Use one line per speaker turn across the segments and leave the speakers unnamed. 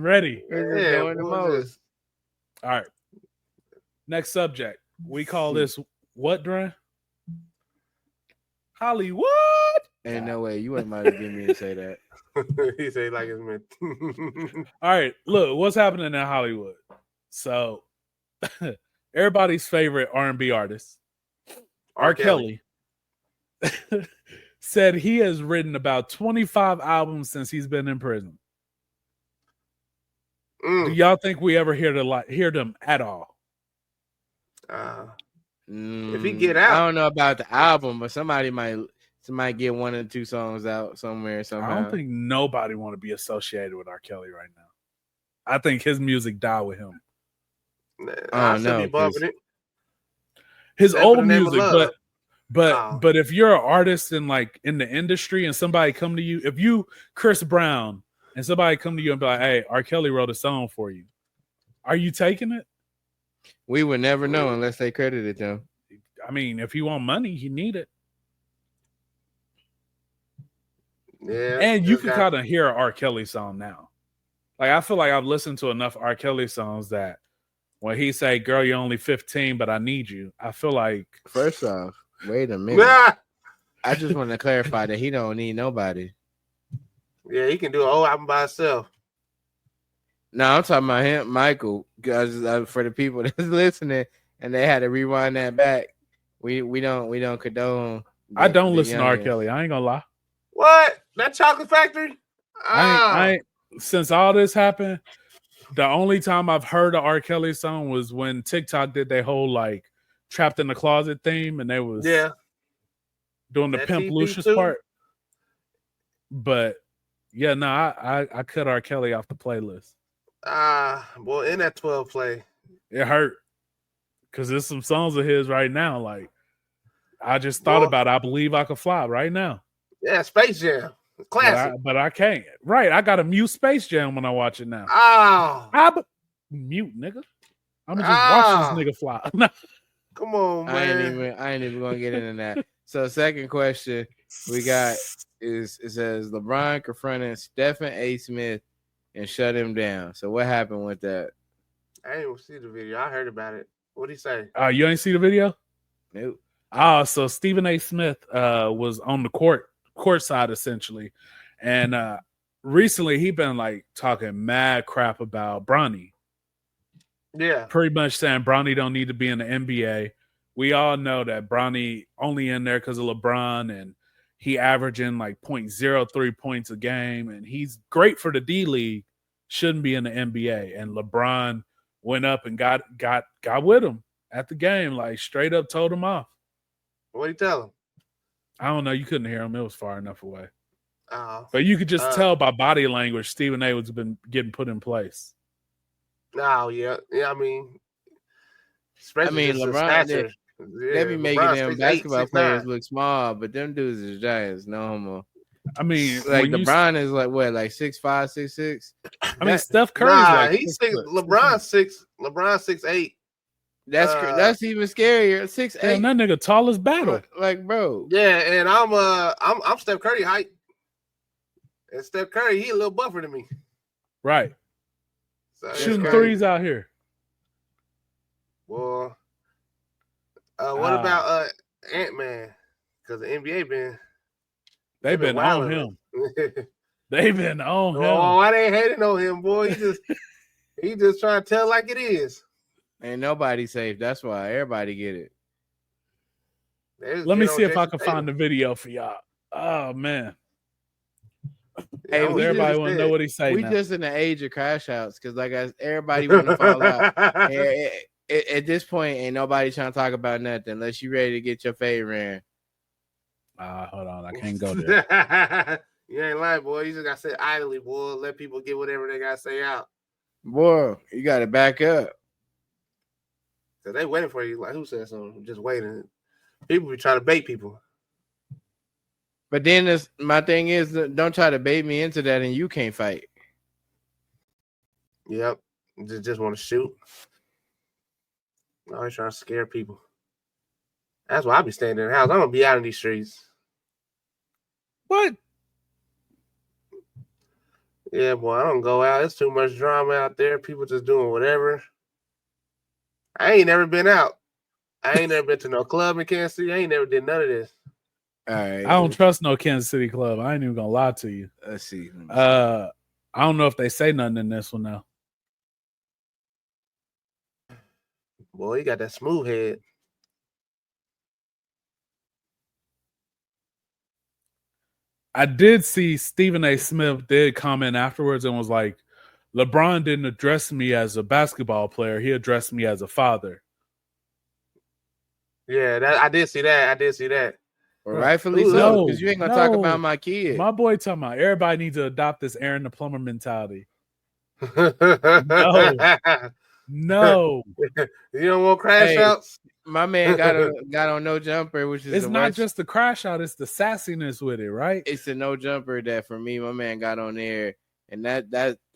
Ready.
We're just doing the most.
All right. Next subject. We call this what, Dren? Hollywood.
Ain't no way you ain't might have given me to say that.
He say like it's meant.
All right. Look, what's happening in Hollywood? So, everybody's favorite R&B artist, R. Kelly, said he has written about 25 albums since he's been in prison. Do y'all think we ever hear them at all?
If he get out,
I don't know about the album, but somebody might get one or two songs out somewhere somehow.
I don't think nobody want to be associated with R. Kelly right now. I think his music died with him.
I still be bumping it.
His old music, but if you're an artist in the industry and somebody come to you, if you Chris Brown and somebody come to you and be like, "Hey, R. Kelly wrote a song for you," are you taking it?
We would never know unless they credited them.
I mean, if you want money, you need it.
Yeah,
and you can kind of hear an R. Kelly song now. Like, I feel like I've listened to enough R. Kelly songs that when he say, "Girl, you're only 15, but I need you," I feel like,
first off, wait a minute. I just want to clarify that he don't need nobody.
Yeah, he can do a whole album by himself.
No, I'm talking about him, Michael. Because for the people that's listening and they had to rewind that back, we don't condone.
I don't listen to R. Kelly. I ain't gonna lie.
What? That Chocolate Factory?
I ain't, since all this happened, the only time I've heard an R. Kelly song was when TikTok did their whole like trapped in the closet theme, and they was doing the
that
Pimp Lucius part. But yeah, no, I cut R. Kelly off the playlist.
Well, in that 12 play,
it hurt because there's some songs of his right now. Like, I just thought about "I Believe I Could Fly" right now.
Yeah, Space Jam, classic.
But I can't. Right, I got to mute Space Jam when I watch it now. Mute, nigga. I'm gonna just watch this nigga fly.
Come on, man.
I ain't even gonna get into that. So, second question we got is it says LeBron confronted Stephen A. Smith and shut him down. So what happened with that?
I didn't even see the video. I heard about it. What'd he say?
You ain't see the video?
Nope.
So Stephen A. Smith was on the court side essentially, and recently he been like talking mad crap about Bronny.
Yeah,
pretty much saying Bronny don't need to be in the NBA. We all know that Bronny only in there because of LeBron, and he averaging like 0.03 points a game, and he's great for the D League. Shouldn't be in the NBA. And LeBron went up and got with him at the game, like straight up told him off.
What'd he tell him?
I don't know. You couldn't hear him. It was far enough away.
Oh,
but you could just tell by body language Stephen A. was been getting put in place.
No, yeah. I mean,
LeBron. They be making them basketball players look small, but them dudes is giants. No homo.
I mean,
like LeBron is like what, like 6'5", 6'6".
I mean, Steph Curry's
he's 6. LeBron's 6. LeBron's 6'8".
That's even scarier. 6'8".
Damn, that nigga tall as battle.
Like, bro.
Yeah, and I'm Steph Curry height. And Steph Curry, he a little buffer than me.
Right.
So
shooting threes out here.
Well, what about Ant-Man? Because the NBA
they've been on him. They've been on him.
Oh, I ain't hating on him, boy. He just trying to tell like it is.
Ain't nobody safe. That's why everybody get it.
Let me see if I can find the video for y'all. Oh man.
Hey,
everybody want to know what he say.
We just in the age of crash outs because everybody want to fall out. At this point, ain't nobody trying to talk about nothing unless you ready to get your favorite in.
Hold on, I can't go there.
You ain't lying, boy. You just got to sit idly, boy. Let people get whatever they got to say out.
Boy, you got to back up.
Because they waiting for you. Like, who said something? Just waiting. People be trying to bait people.
But then my thing is, don't try to bait me into that and you can't fight.
Yep. Just want to shoot. Always trying to scare people. That's why I be staying in the house. I'm going to be out in these streets.
What?
Yeah, boy, I don't go out. It's too much drama out there. People just doing whatever. I ain't never been out. I ain't never been to no club in Kansas City. I ain't never did none of this.
All right.
I don't trust no Kansas City club. I ain't even gonna lie to you.
Let's see.
I don't know if they say nothing in this one now.
Boy, you got that smooth head.
I did see Stephen A. Smith did comment afterwards and was like, LeBron didn't address me as a basketball player. He addressed me as a father.
Yeah, I did see that.
Well, rightfully so, because you ain't gonna talk about my kid.
My boy talking about everybody needs to adopt this Aaron the Plumber mentality. No.
You don't want crash outs?
My man got on no jumper, which is
it's not just the crash out, it's the sassiness with it, right?
It's the no jumper that for me, my man got on there, and that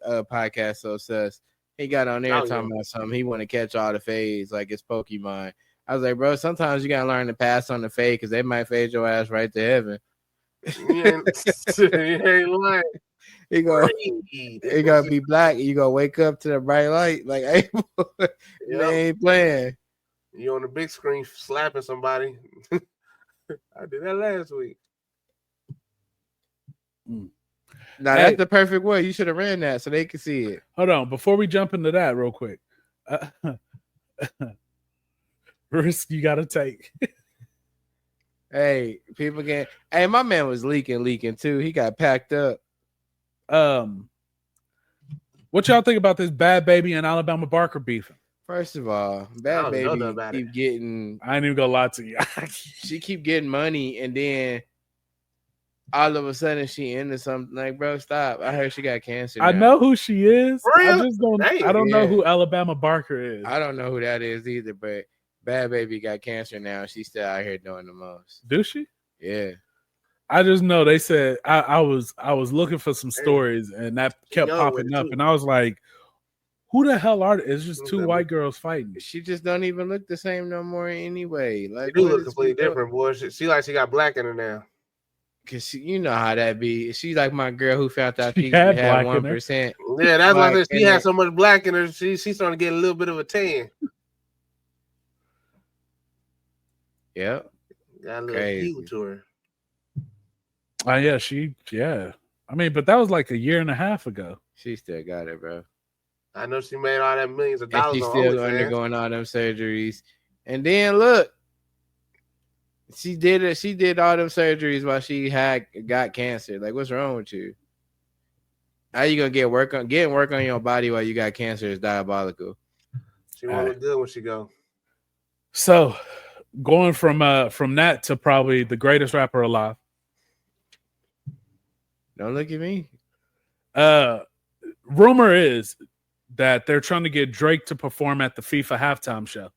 podcast so sus. He got on there talking about something. He want to catch all the fades like it's Pokemon. I was like, bro, sometimes you gotta learn to pass on the fade because they might fade your ass right to heaven.
You ain't lying.
He gonna be black. You gonna wake up to the bright light. Like, hey, boy, they ain't playing.
You on the big screen slapping somebody. I did that last week.
Now that's the perfect way. You should have ran that so they could see it.
Hold on, before we jump into that, real quick. Risk you gotta take.
Hey, people get. Hey, my man was leaking too. He got packed up.
What y'all think about this Bad Baby and Alabama Barker beefing?
First of all, Bad Baby keep getting.
I ain't even gonna lie to you.
She keep getting money, and then all of a sudden she into something. Like, bro, stop! I heard she got cancer.
I know who she is.
I
just don't. I don't know who Alabama Barker is.
I don't know who that is either. But Bad Baby got cancer now. She's still out here doing the most.
Do she?
Yeah.
I just know they said I was looking for some stories and that kept popping up, and I was like, "Who the hell are they?" It's just two white girls fighting.
She just don't even look the same no more anyway. Like,
she do look completely different, boy. She like she got black in her now.
Cause you know how that be. She's like my girl who found out she had 1%.
Yeah, that's why she had so much black in her. She's starting to get a little bit of a tan.
Yep.
Got a little hue to her.
Yeah. I mean, but that was like a year and a half ago.
She still got it, bro.
I know she made all that millions of dollars.
And she's still undergoing all them surgeries. And then look, she did it. She did all them surgeries while she got cancer. Like, what's wrong with you? How you gonna getting work on your body while you got cancer is diabolical.
She won't look good when she go.
So, going from that to probably the greatest rapper alive.
Don't look at me.
Rumor is that they're trying to get Drake to perform at the FIFA halftime show.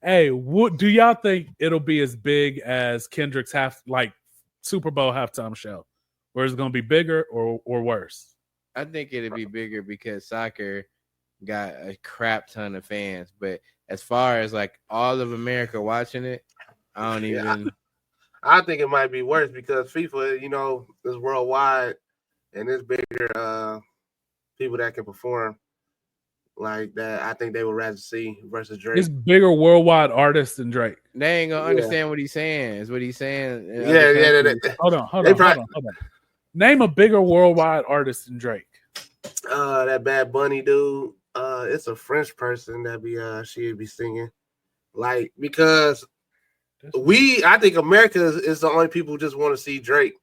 Hey, what do y'all think it'll be as big as Kendrick's Super Bowl halftime show? Or is it going to be bigger or worse?
I think it'll be bigger because soccer got a crap ton of fans. But as far as like all of America watching it, I don't even.
I think it might be worse because FIFA, is worldwide and there's bigger people that can perform like that. I think they would rather see versus Drake.
It's bigger worldwide artists than Drake.
They ain't gonna understand what he's saying. Is what he's saying.
Hold on. Name a bigger worldwide artist than Drake.
That Bad Bunny dude. It's a French person that she'd be singing, like because. I think America is the only people who just want to see Drake,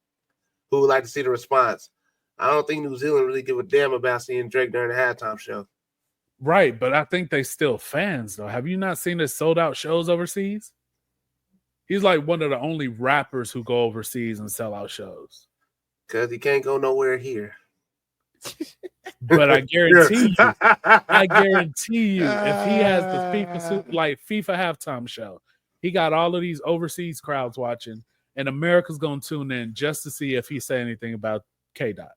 who would like to see the response. I don't think New Zealand really give a damn about seeing Drake during the halftime show.
Right, but I think they still fans, though. Have you not seen his sold-out shows overseas? He's like one of the only rappers who go overseas and sell out shows.
Because he can't go nowhere here.
But I guarantee you, if he has the FIFA halftime show, he got all of these overseas crowds watching, and America's going to tune in just to see if he say anything about K-Dot.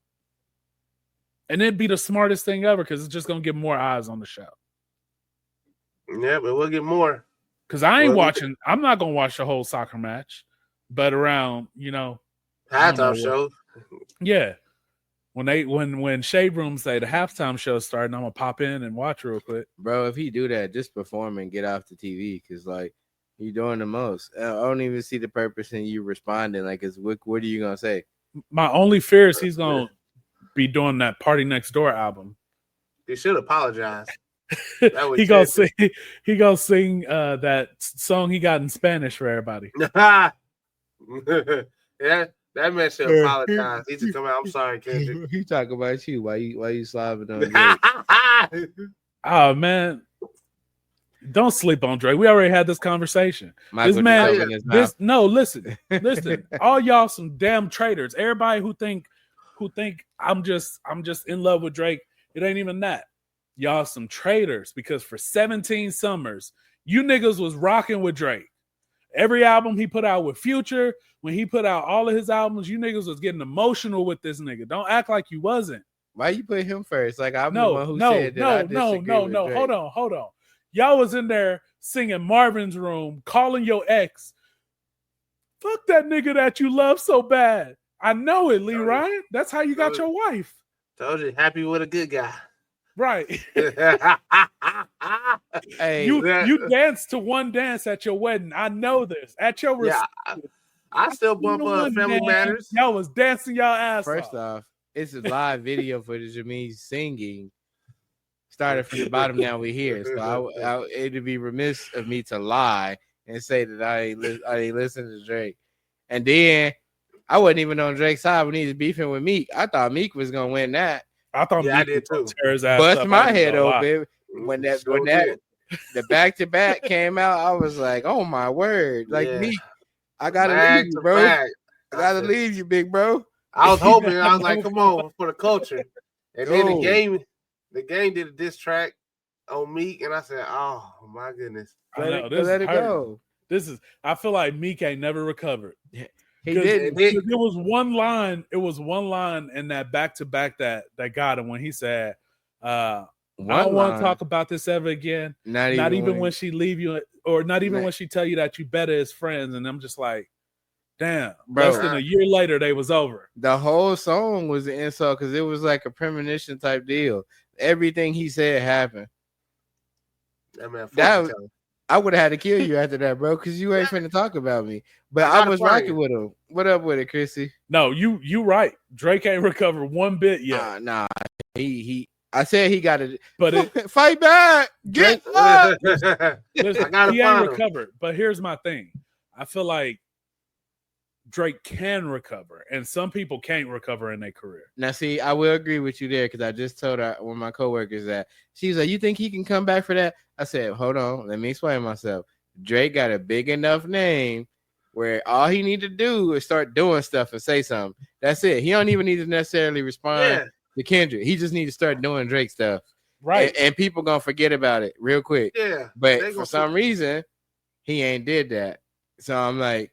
And it'd be the smartest thing ever because it's just going to get more eyes on the show.
Yeah, but we'll get more.
Because I'm not going to watch the whole soccer match, but around,
Halftime show.
Yeah. When Shade Room say the halftime show starting, I'm gonna pop in and watch real quick.
Bro, if he do that, just perform and get off the TV because like you're doing the most. I don't even see the purpose in you responding. Like, what are you gonna say?
My only fear is he's gonna be doing that Party Next Door album.
He should apologize.
He gonna sing that song he got in Spanish for everybody.
Yeah. That man should apologize. He should come out. I'm sorry, Kendrick.
He talk about you. Why you slobbing on Drake?
Oh man, don't sleep on Drake. We already had this conversation. This man, listen. All y'all some damn traitors. Everybody who think I'm just in love with Drake. It ain't even that. Y'all some traitors because for 17 summers, you niggas was rocking with Drake. Every album he put out with Future, when he put out all of his albums, you niggas was getting emotional with this nigga. Don't act like you wasn't.
Why you put him first? Like I'm the one who said that.
No. Hold on. Y'all was in there singing Marvin's Room, calling your ex. Fuck that nigga that you love so bad. I know it, Lee Ryan. That's how you got your wife.
Told you, happy with a good guy.
Right.
Hey,
you danced to one dance at your wedding. I know this. At your
I still bump Family Matters.
Y'all was dancing y'all ass
First off, it's a live video footage of me singing. Started from the bottom, now we here. So it'd be remiss of me to lie and say that I ain't listen to Drake. And then I wasn't even on Drake's side when he was beefing with Meek. I thought Meek was gonna win that.
I thought
I did too.
Bust my head open when the back-to-back came out. I was like, oh my word. Like Meek, I gotta leave you, bro. I gotta leave you, big bro.
I was hoping. I was like, come on, for the culture. And then the game did a diss track on Meek, and I said, oh my goodness.
Let it go.
I feel like Meek ain't never recovered.
He didn't.
It was one line. It was one line in that back-to-back that got him when he said, I don't want to talk about this ever again. Not even when she leave you, or not even when she tell you that you better as friends. And I'm just like, damn, bro. Less than a year later, they was over.
The whole song was an insult because it was like a premonition type deal. Everything he said happened. I would have had to kill you after that, bro, because you ain't finna talk about me. But I was rocking with him. What up with it, Chrissy?
No, you right. Drake ain't recovered one bit yet.
Nah. I said he got to,
but
fight back. Get up.
Listen, he ain't recovered. But here's my thing. I feel like Drake can recover, and some people can't recover in their career.
Now, see, I will agree with you there because I just told one of my coworkers that she was like, "You think he can come back for that?" I said, "Hold on, let me explain myself." Drake got a big enough name where all he need to do is start doing stuff and say something. That's it. He don't even need to necessarily respond to Kendrick. He just need to start doing Drake stuff,
right?
And people gonna forget about it real quick.
Yeah,
but for some reason, he ain't did that. So I'm like,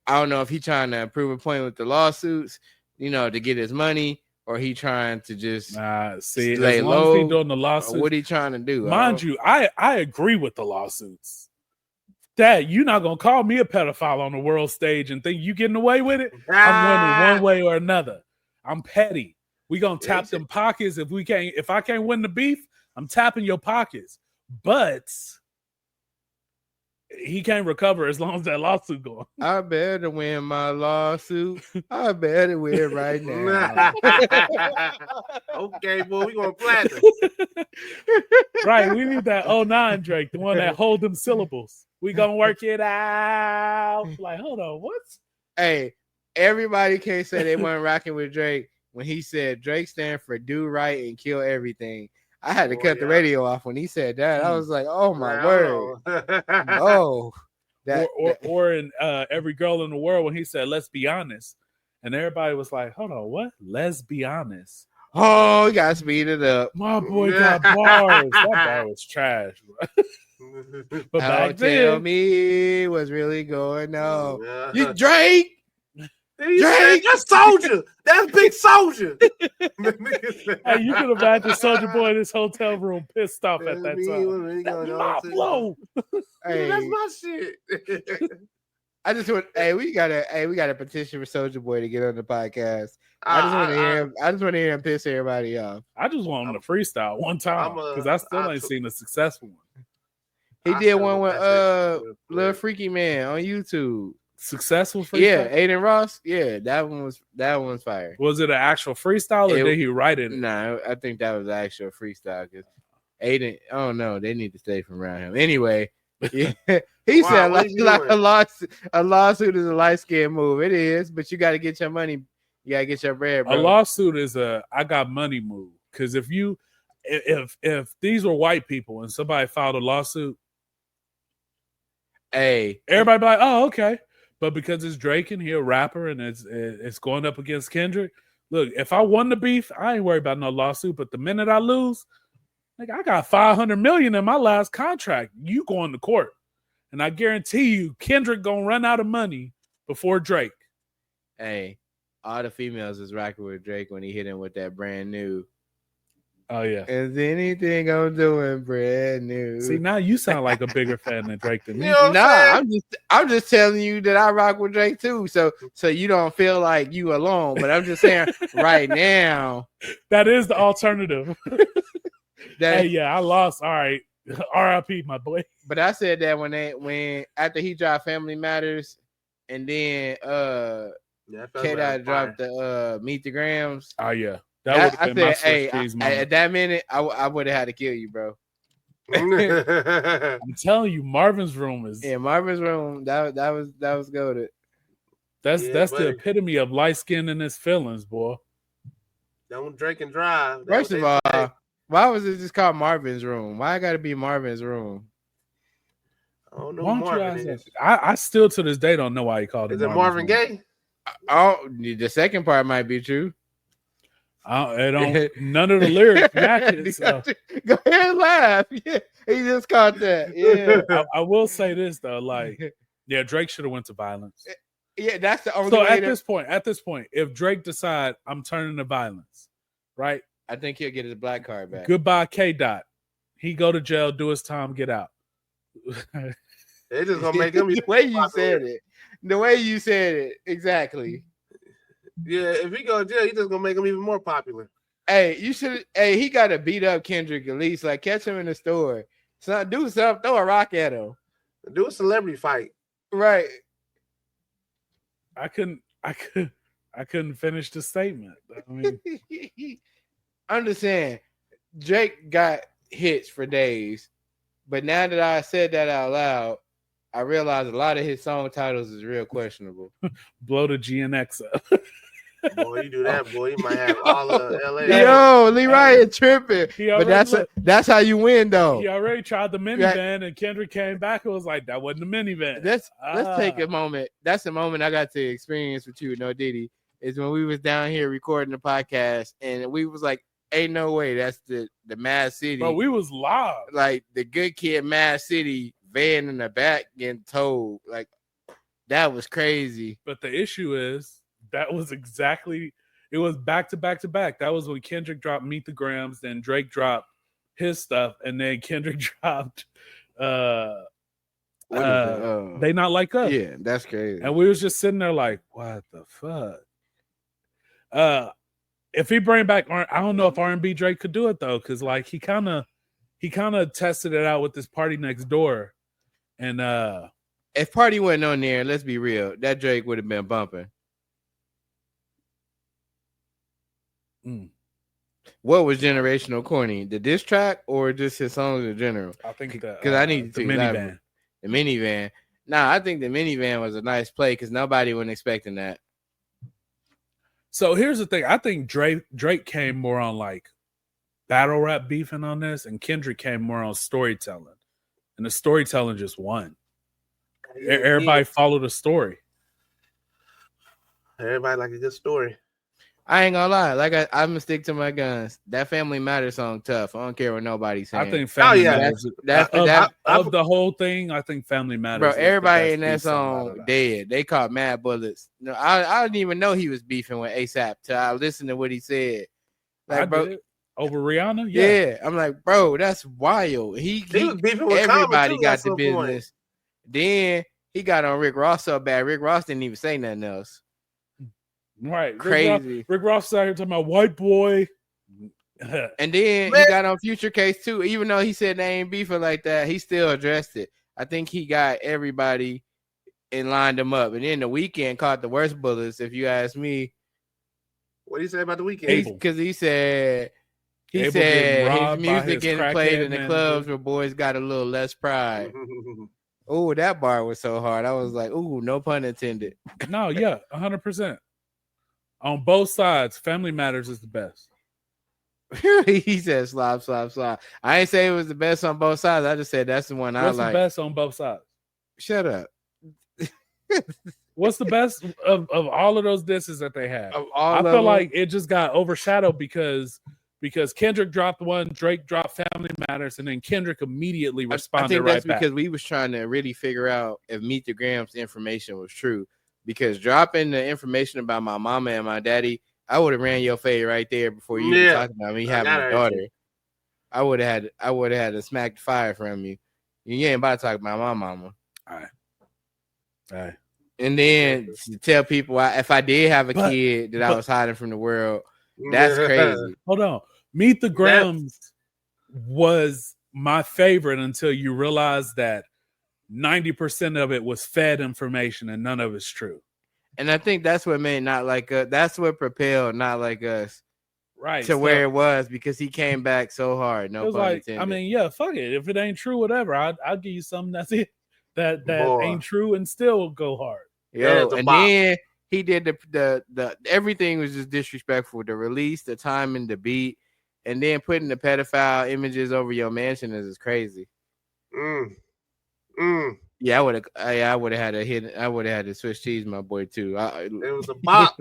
I don't know if he trying to prove a point with the lawsuits, to get his money, or he trying to just
lay low. As he doing the lawsuits,
what he trying to do?
Mind you, I agree with the lawsuits. Dad, you're not gonna call me a pedophile on the world stage and think you getting away with it. I'm winning one way or another. I'm petty. We gonna tap them pockets if I can't win the beef, I'm tapping your pockets. But he can't recover as long as that lawsuit going.
I better win my lawsuit. I better win right now.
Okay, boy, we going platinum.
Right, we need that 09 Drake, the one that hold them syllables. We gonna work it out. Like, hold on, what?
Hey, everybody can't say they weren't rocking with Drake when he said Drake stand for do right and kill everything. I had to cut the radio off when he said that. I was like, "Oh my word!" Oh,
or in Every Girl in the World when he said, "Let's be honest," and everybody was like, "Hold on, what? Let's be honest."
Oh, you gotta speed it up.
My boy got bars. That bar was trash. But back then,
tell me what's really going on. You Drake.
Drake, that's Soldier. That's Big Soldier.
Hey, you could imagine Soldier Boy in his hotel room pissed off at that time. That's my flow.
Hey, that's my shit.
I just want. Hey, we got a petition for Soulja Boy to get on the podcast. I just want to hear him. I just want to hear him piss everybody off.
I just want him to freestyle one time because I still ain't seen a successful one.
He did one with Lil Freaky Man on YouTube.
Successful freestyle?
Yeah, Aiden Ross. Yeah, that one's fire.
Was it an actual freestyle or did he write it?
No, I think that was an actual freestyle because Aiden, I don't know, they need to stay from around him. Anyway, yeah, he said a lawsuit is a light skin move. It is, but you got to get your money. You got to get your bread, bro.
A lawsuit is a I got money move. Because if these were white people and somebody filed a lawsuit,
hey,
everybody be like, oh, okay. But because it's Drake and he a rapper and it's going up against Kendrick, look, if I won the beef, I ain't worried about no lawsuit. But the minute I lose, like I got $500 million in my last contract. You going to court, and I guarantee you, Kendrick gonna run out of money before Drake.
Hey, all the females is rocking with Drake when he hit him with that brand new.
Oh yeah.
Is anything I'm doing brand new?
See, now you sound like a bigger fan than Drake than me.
You know
I'm just telling you that I rock with Drake too. So you don't feel like you alone. But I'm just saying right now.
That is the alternative. Hey, yeah, I lost. All right. R.I.P. my boy.
But I said that when after he dropped Family Matters and then K-Dot dropped the Meet the Grams.
Oh yeah. That would have been my
moment. At that minute, I would have had to kill you, bro.
I'm telling you, Marvin's Room is
Marvin's Room. That was goated.
That's the epitome of light skin and his feelings, boy.
Don't drink and drive.
First of all, why was it just called Marvin's Room? Why I got to be Marvin's Room?
I don't know. Marvin is.
I still to this day don't know why he called it.
Is it Marvin Gaye?
Oh, the second part might be true.
None of the lyrics match it. So.
Go ahead and laugh. Yeah, he just caught that. Yeah.
I will say this though, like, yeah, Drake should have went to violence.
Yeah, that's the only.
So at this point, if Drake decide I'm turning to violence, right?
I think he'll get his black card back.
Goodbye, K-Dot. He go to jail, do his time, get out.
They just gonna make him.
The way you said it, exactly.
Yeah, if he go to jail, he just gonna make him even more popular.
Hey, you should. Hey, he got to beat up Kendrick at least. Like catch him in the store. Do something. Throw a rock at him.
Do a celebrity fight.
Right.
I couldn't finish the statement. I mean,
I'm just saying, Drake got hits for days, but now that I said that out loud, I realize a lot of his song titles is real questionable.
Blow the GNX up.
Boy, you do that, boy, you might have all of LA.
Yo, Lee Ryan tripping. But that's how you win, though.
He already tried the minivan, and Kendrick came back and was like, "That wasn't a minivan."
Let's take a moment. That's the moment I got to experience with you, No Diddy. Is when we was down here recording the podcast, and we was like, "Ain't no way that's the Mad City."
But we was live,
like the Good Kid, Mad City van in the back getting towed. Like that was crazy.
But the issue is that was it was back to back to back. That was when Kendrick dropped Meet the Grams, then Drake dropped his stuff, and then Kendrick dropped They Not Like Us.
Yeah, that's crazy.
And we was just sitting there like, what the fuck? If he bring back, I don't know if R&B Drake could do it though, because like he kind of tested it out with this Party Next Door, and
if Party wasn't on there, let's be real, that Drake would have been bumping. What was generational corny? The diss track or just his songs in general?
I think
because I need to
the minivan.
The minivan. Nah, I think the minivan was a nice play because nobody wasn't expecting that.
So here's the thing. I think Drake came more on like battle rap beefing on this, and Kendrick came more on storytelling. And the storytelling just won. Everybody followed the story.
Everybody like a good story.
I ain't gonna lie. Like I'm gonna stick to my guns. That Family Matters song tough. I don't care what nobody's saying.
I think Family Matters. Of the whole thing, I think Family Matters.
Bro, everybody in that song dead. They caught mad bullets. No, I didn't even know he was beefing with ASAP till I listened to what he said. Like, bro,
over Rihanna.
Yeah, I'm like, bro, that's wild. He was beefing with everybody. Got the business. Then He got on Rick Ross so bad. Rick Ross didn't even say nothing else.
Right.
Crazy.
Rick Ross out here talking about white boy.
And then he got on Future Case too. Even though he said they ain't beefing like that, he still addressed it. I think he got everybody and lined them up. And then the Weeknd caught the worst bullets, if you ask me.
What did he say about the Weeknd?
Because he said
Abel getting
his
robbed by
music
his
getting played
crackhead
in the
manager.
clubs where boys got a little less pride. Oh, that bar was so hard. I was like, ooh, no pun intended.
No, yeah, 100%. On both sides, Family Matters is the best.
He said slop. I ain't say it was the best on both sides. I just said that's the one I
What's
like.
the best on both sides?
Shut up.
What's the best of all of those disses that they had?
I
feel like it just got overshadowed because Kendrick dropped one, Drake dropped Family Matters, and then Kendrick immediately responded
I think
right
that's
back.
because we was trying to really figure out if Meet the Grams information was true. Because dropping the information about my mama and my daddy, I would have ran your fade right there before you even talked about me having a daughter. I would have had to smack the fire from you. You ain't about to talk about my mama.
All right.
And then to tell people if I did have a kid that I was hiding from the world, that's crazy.
Hold on. Meet the Grams was my favorite until you realize that 90% of it was fed information and none of it's true.
And I think that's what made Not Like Us. That's what propelled Not Like Us
right
to where it was, because he came back so hard. No pun intended.
I mean, yeah, fuck it. If it ain't true, whatever. I'll give you something that's it. That ain't true and still go hard.
Yo, and then he did the everything was just disrespectful. The release, the timing, the beat, and then putting the pedophile images over your mansion is crazy. Yeah, I would have had to hit. I would have had to switch cheese, my boy, too.
It was a bop.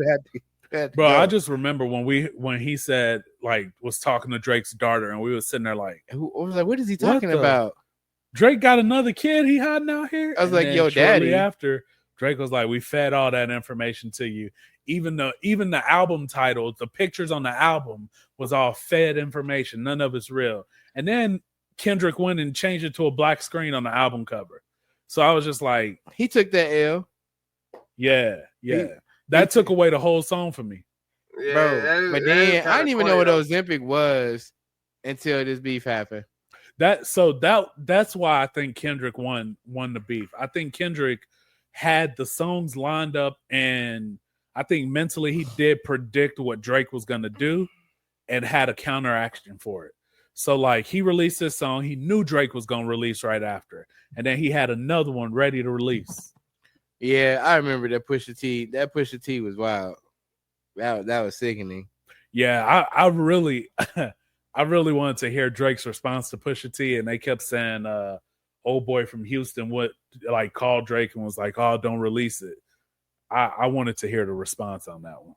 Bro, I just remember when he said, like, was talking to Drake's daughter, and we was sitting there like,
I was like, what is he talking about?
Drake got another kid he hiding out here?
I was like, yo, daddy.
After, Drake was like, we fed all that information to you. Even the album title, the pictures on the album was all fed information. None of it's real. And then Kendrick went and changed it to a black screen on the album cover. So I was just like,
he took that L.
Yeah. That took away the whole song for me.
Yeah,
bro. But then I didn't even know what Ozempic was until this beef happened.
That's why I think Kendrick won the beef. I think Kendrick had the songs lined up, and I think mentally he did predict what Drake was gonna do and had a counteraction for it. So like he released this song, he knew Drake was gonna release right after, and then he had another one ready to release.
Yeah, I remember that Pusha T. That Pusha T was wild. That was sickening.
Yeah, I really I really wanted to hear Drake's response to Pusha T, and they kept saying old boy from Houston would like called Drake and was like, oh, don't release it. I wanted to hear the response on that one.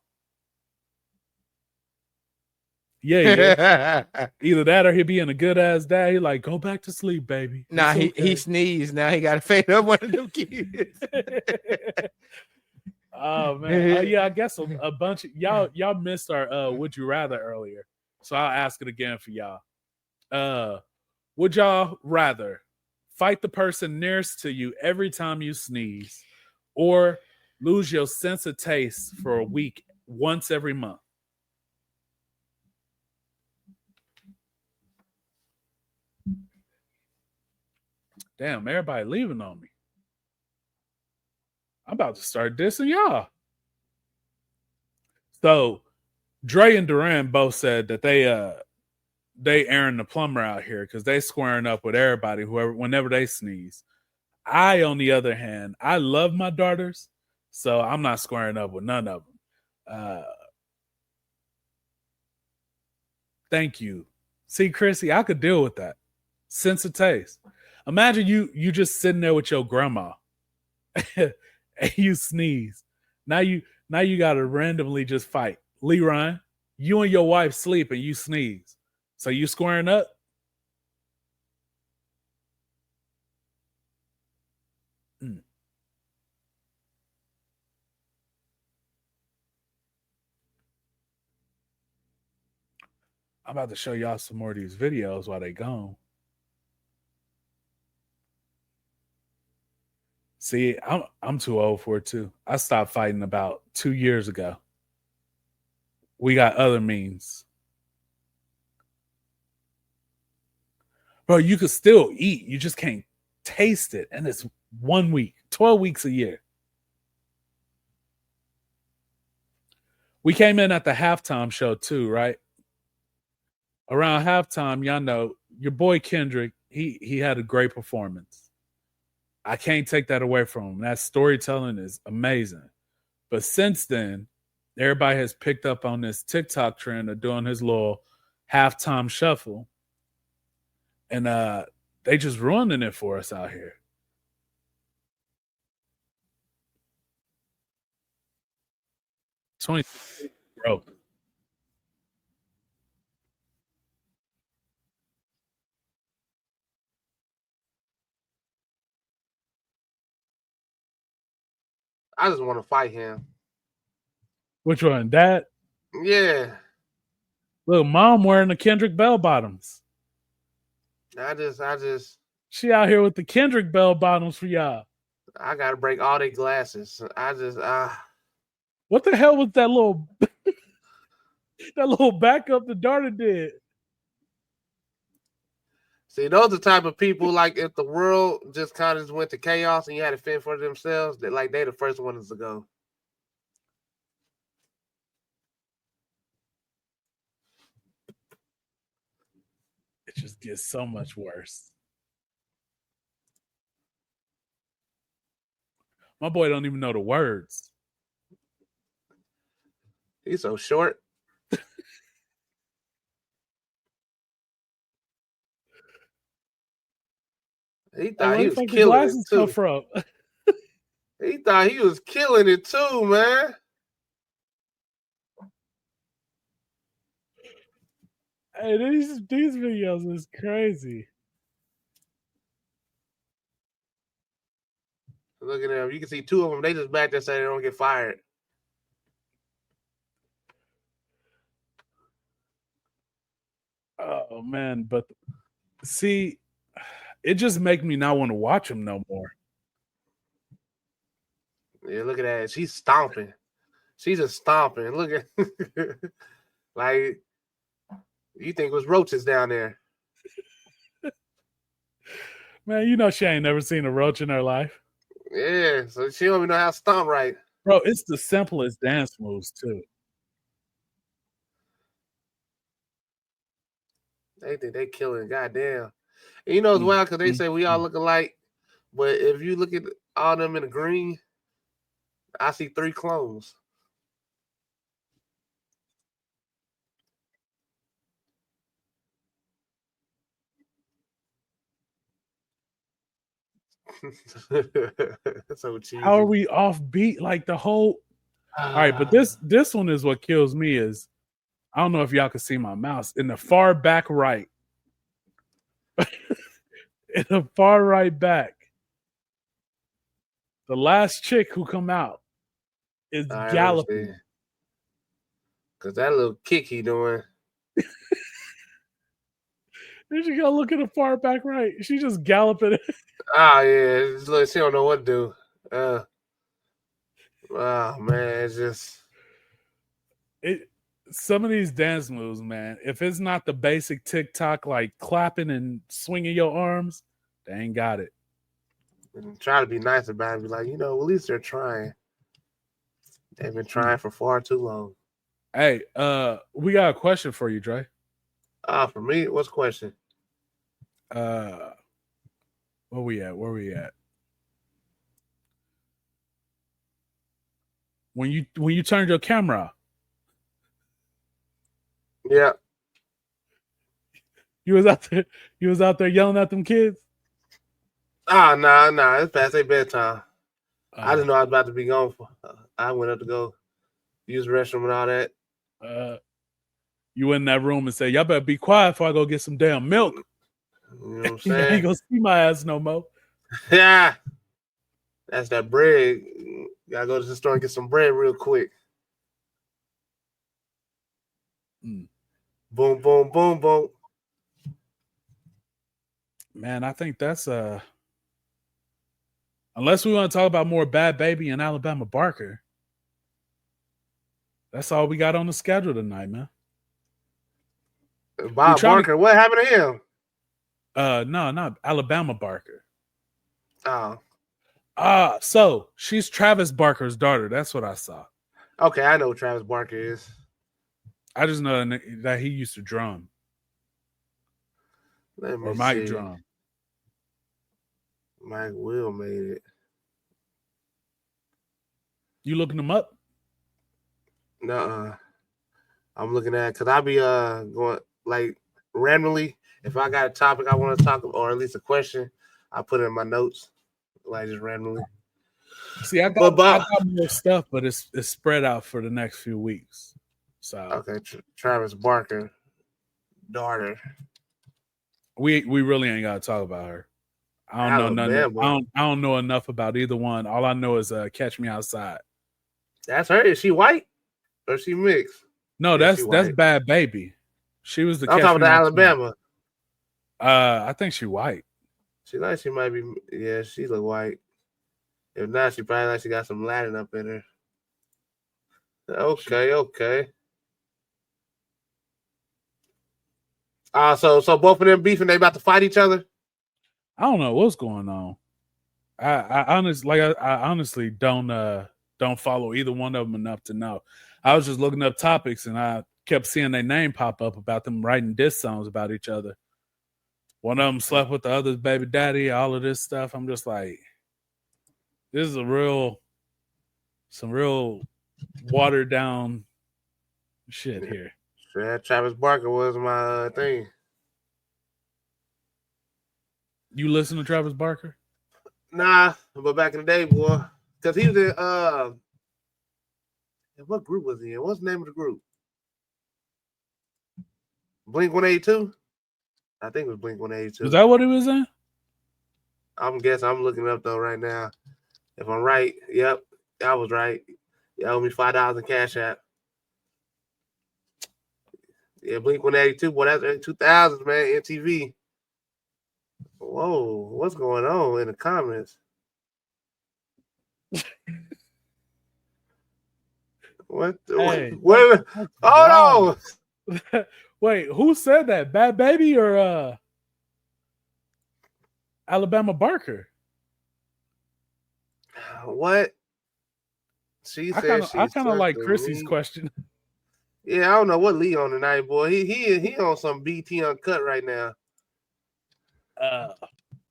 Yeah. Either that or he'd be in a good ass day, like, go back to sleep, baby.
Nah, he sneezed. Now he got to fade up one of them kids.
Oh man, yeah. I guess a bunch of y'all missed our would you rather earlier, so I'll ask it again for y'all. Would y'all rather fight the person nearest to you every time you sneeze, or lose your sense of taste for a week once every month? Damn, everybody leaving on me. I'm about to start dissing y'all. So Dre and Duran both said that they airing the plumber out here because they squaring up with everybody whenever they sneeze. I, on the other hand, I love my daughters, so I'm not squaring up with none of them. Thank you. See, Chrissy, I could deal with that. Sense of taste. Imagine you just sitting there with your grandma and you sneeze. Now you gotta randomly just fight. Lee Ryan, you and your wife sleep and you sneeze. So you squaring up? I'm about to show y'all some more of these videos while they gone. See, I'm too old for it too. I stopped fighting about 2 years ago. We got other means. Bro, you could still eat. You just can't taste it. And it's 1 week, 12 weeks a year. We came in at the halftime show too, right? Around halftime, y'all know your boy Kendrick, he had a great performance. I can't take that away from him. That storytelling is amazing. But since then, everybody has picked up on this TikTok trend of doing his little halftime shuffle. And they just ruining it for us out here. Bro.
I just want to fight him.
Which one? That?
Yeah.
Look, mom wearing the Kendrick bell bottoms.
I just.
She out here with the Kendrick bell bottoms for y'all.
I gotta break all their glasses.
What the hell was that little that little backup the Darter did?
See, those are the type of people, like, if the world just kind of went to chaos and you had to fend for themselves, they the first ones to go.
It just gets so much worse. My boy don't even know the words.
He's so short. He thought he was killing it too.
From?
He thought he was killing it too, man.
Hey, these videos is crazy.
Look at them. You can see two of them. They just back there saying they don't get fired.
Oh man, but see, it just make me not want to watch them no more.
Yeah, look at that. She's stomping. She's just stomping. Look at like you think it was roaches down there.
Man, you know she ain't never seen a roach in her life.
Yeah, so she don't even know how to stomp right.
Bro, it's the simplest dance moves too.
They think they killing. Goddamn. And you know it's wild because they say we all look alike, but if you look at all them in the green, I see 3 clones. So cheesy.
How are we off beat? Like the whole. All right, but this one is what kills me. Is I don't know if y'all can see my mouse in the far back right. In the far right back, the last chick who come out is galloping.
Cause that little kick he doing.
Then you gotta look at the far back right. She just galloping.
Oh yeah, look, she don't know what to do. Oh man, it's just
some of these dance moves, man. If it's not the basic TikTok like clapping and swinging your arms, they ain't got it.
And try to be nice about it. Be like, at least they're trying. They've been trying for far too long.
Hey, we got a question for you, Dre.
For me, what's the question?
Where we at? When you turned your camera off.
Yeah.
You was out there yelling at them kids?
Nah. It's past their bedtime. I didn't know I was about to be gone. I went up to go use the restroom and all that.
You went in that room and said, y'all better be quiet before I go get some damn milk.
You know what I'm
You
saying?
ain't gonna see my ass no more.
Yeah. That's that bread. Gotta go to the store and get some bread real quick. Boom, boom, boom, boom.
Man, I think that's Unless we want to talk about more Bad Baby and Alabama Barker. That's all we got on the schedule tonight, man.
Bob Barker, what happened to him?
No, not Alabama Barker.
Oh.
So she's Travis Barker's daughter. That's what I saw.
Okay, I know what Travis Barker is.
I just know that he used to drum. Or Mike drum.
Mike Will made it.
You looking him up?
Nuh-uh. I'm looking at because I'll be going like randomly. If I got a topic I want to talk about, or at least a question, I put it in my notes, like just randomly.
See, I got more stuff, but it's spread out for the next few weeks. So
okay, Travis Barker, daughter.
We really ain't got to talk about her. I don't know nothing. I don't know enough about either one. All I know is Catch Me Outside.
That's her. Is she white or is she mixed?
No, that's Bad Baby. She was the.
I'm talking about Alabama.
I think she white.
She might be. Yeah, she look white. If not, she probably got some Latin up in her. Okay. So both of them beefing, they about to fight each other?
I don't know what's going on. I honestly don't follow either one of them enough to know. I was just looking up topics and I kept seeing their name pop up about them writing diss songs about each other. One of them slept with the other's baby daddy, all of this stuff. I'm just like, this is some real watered down shit here.
Yeah, Travis Barker was my thing.
You listen to Travis Barker?
Nah, but back in the day, boy, because he was in what group was he in? What's the name of the group? Blink-182? I think it was Blink-182.
Is that what he was in?
I'm guessing. I'm looking it up though right now. If I'm right, yep, I was right. You owe me $5 in Cash App. Yeah, Blink-182, boy, that's early 2000s, man. MTV. Whoa, what's going on in the comments? What?
Hey,
what? Oh
no! Wait, who said that? Bad Baby or Alabama Barker?
What? She said
I kind of like Chrissy's question.
Yeah, I don't know what Lee on tonight, boy. He on some BT Uncut right now.
All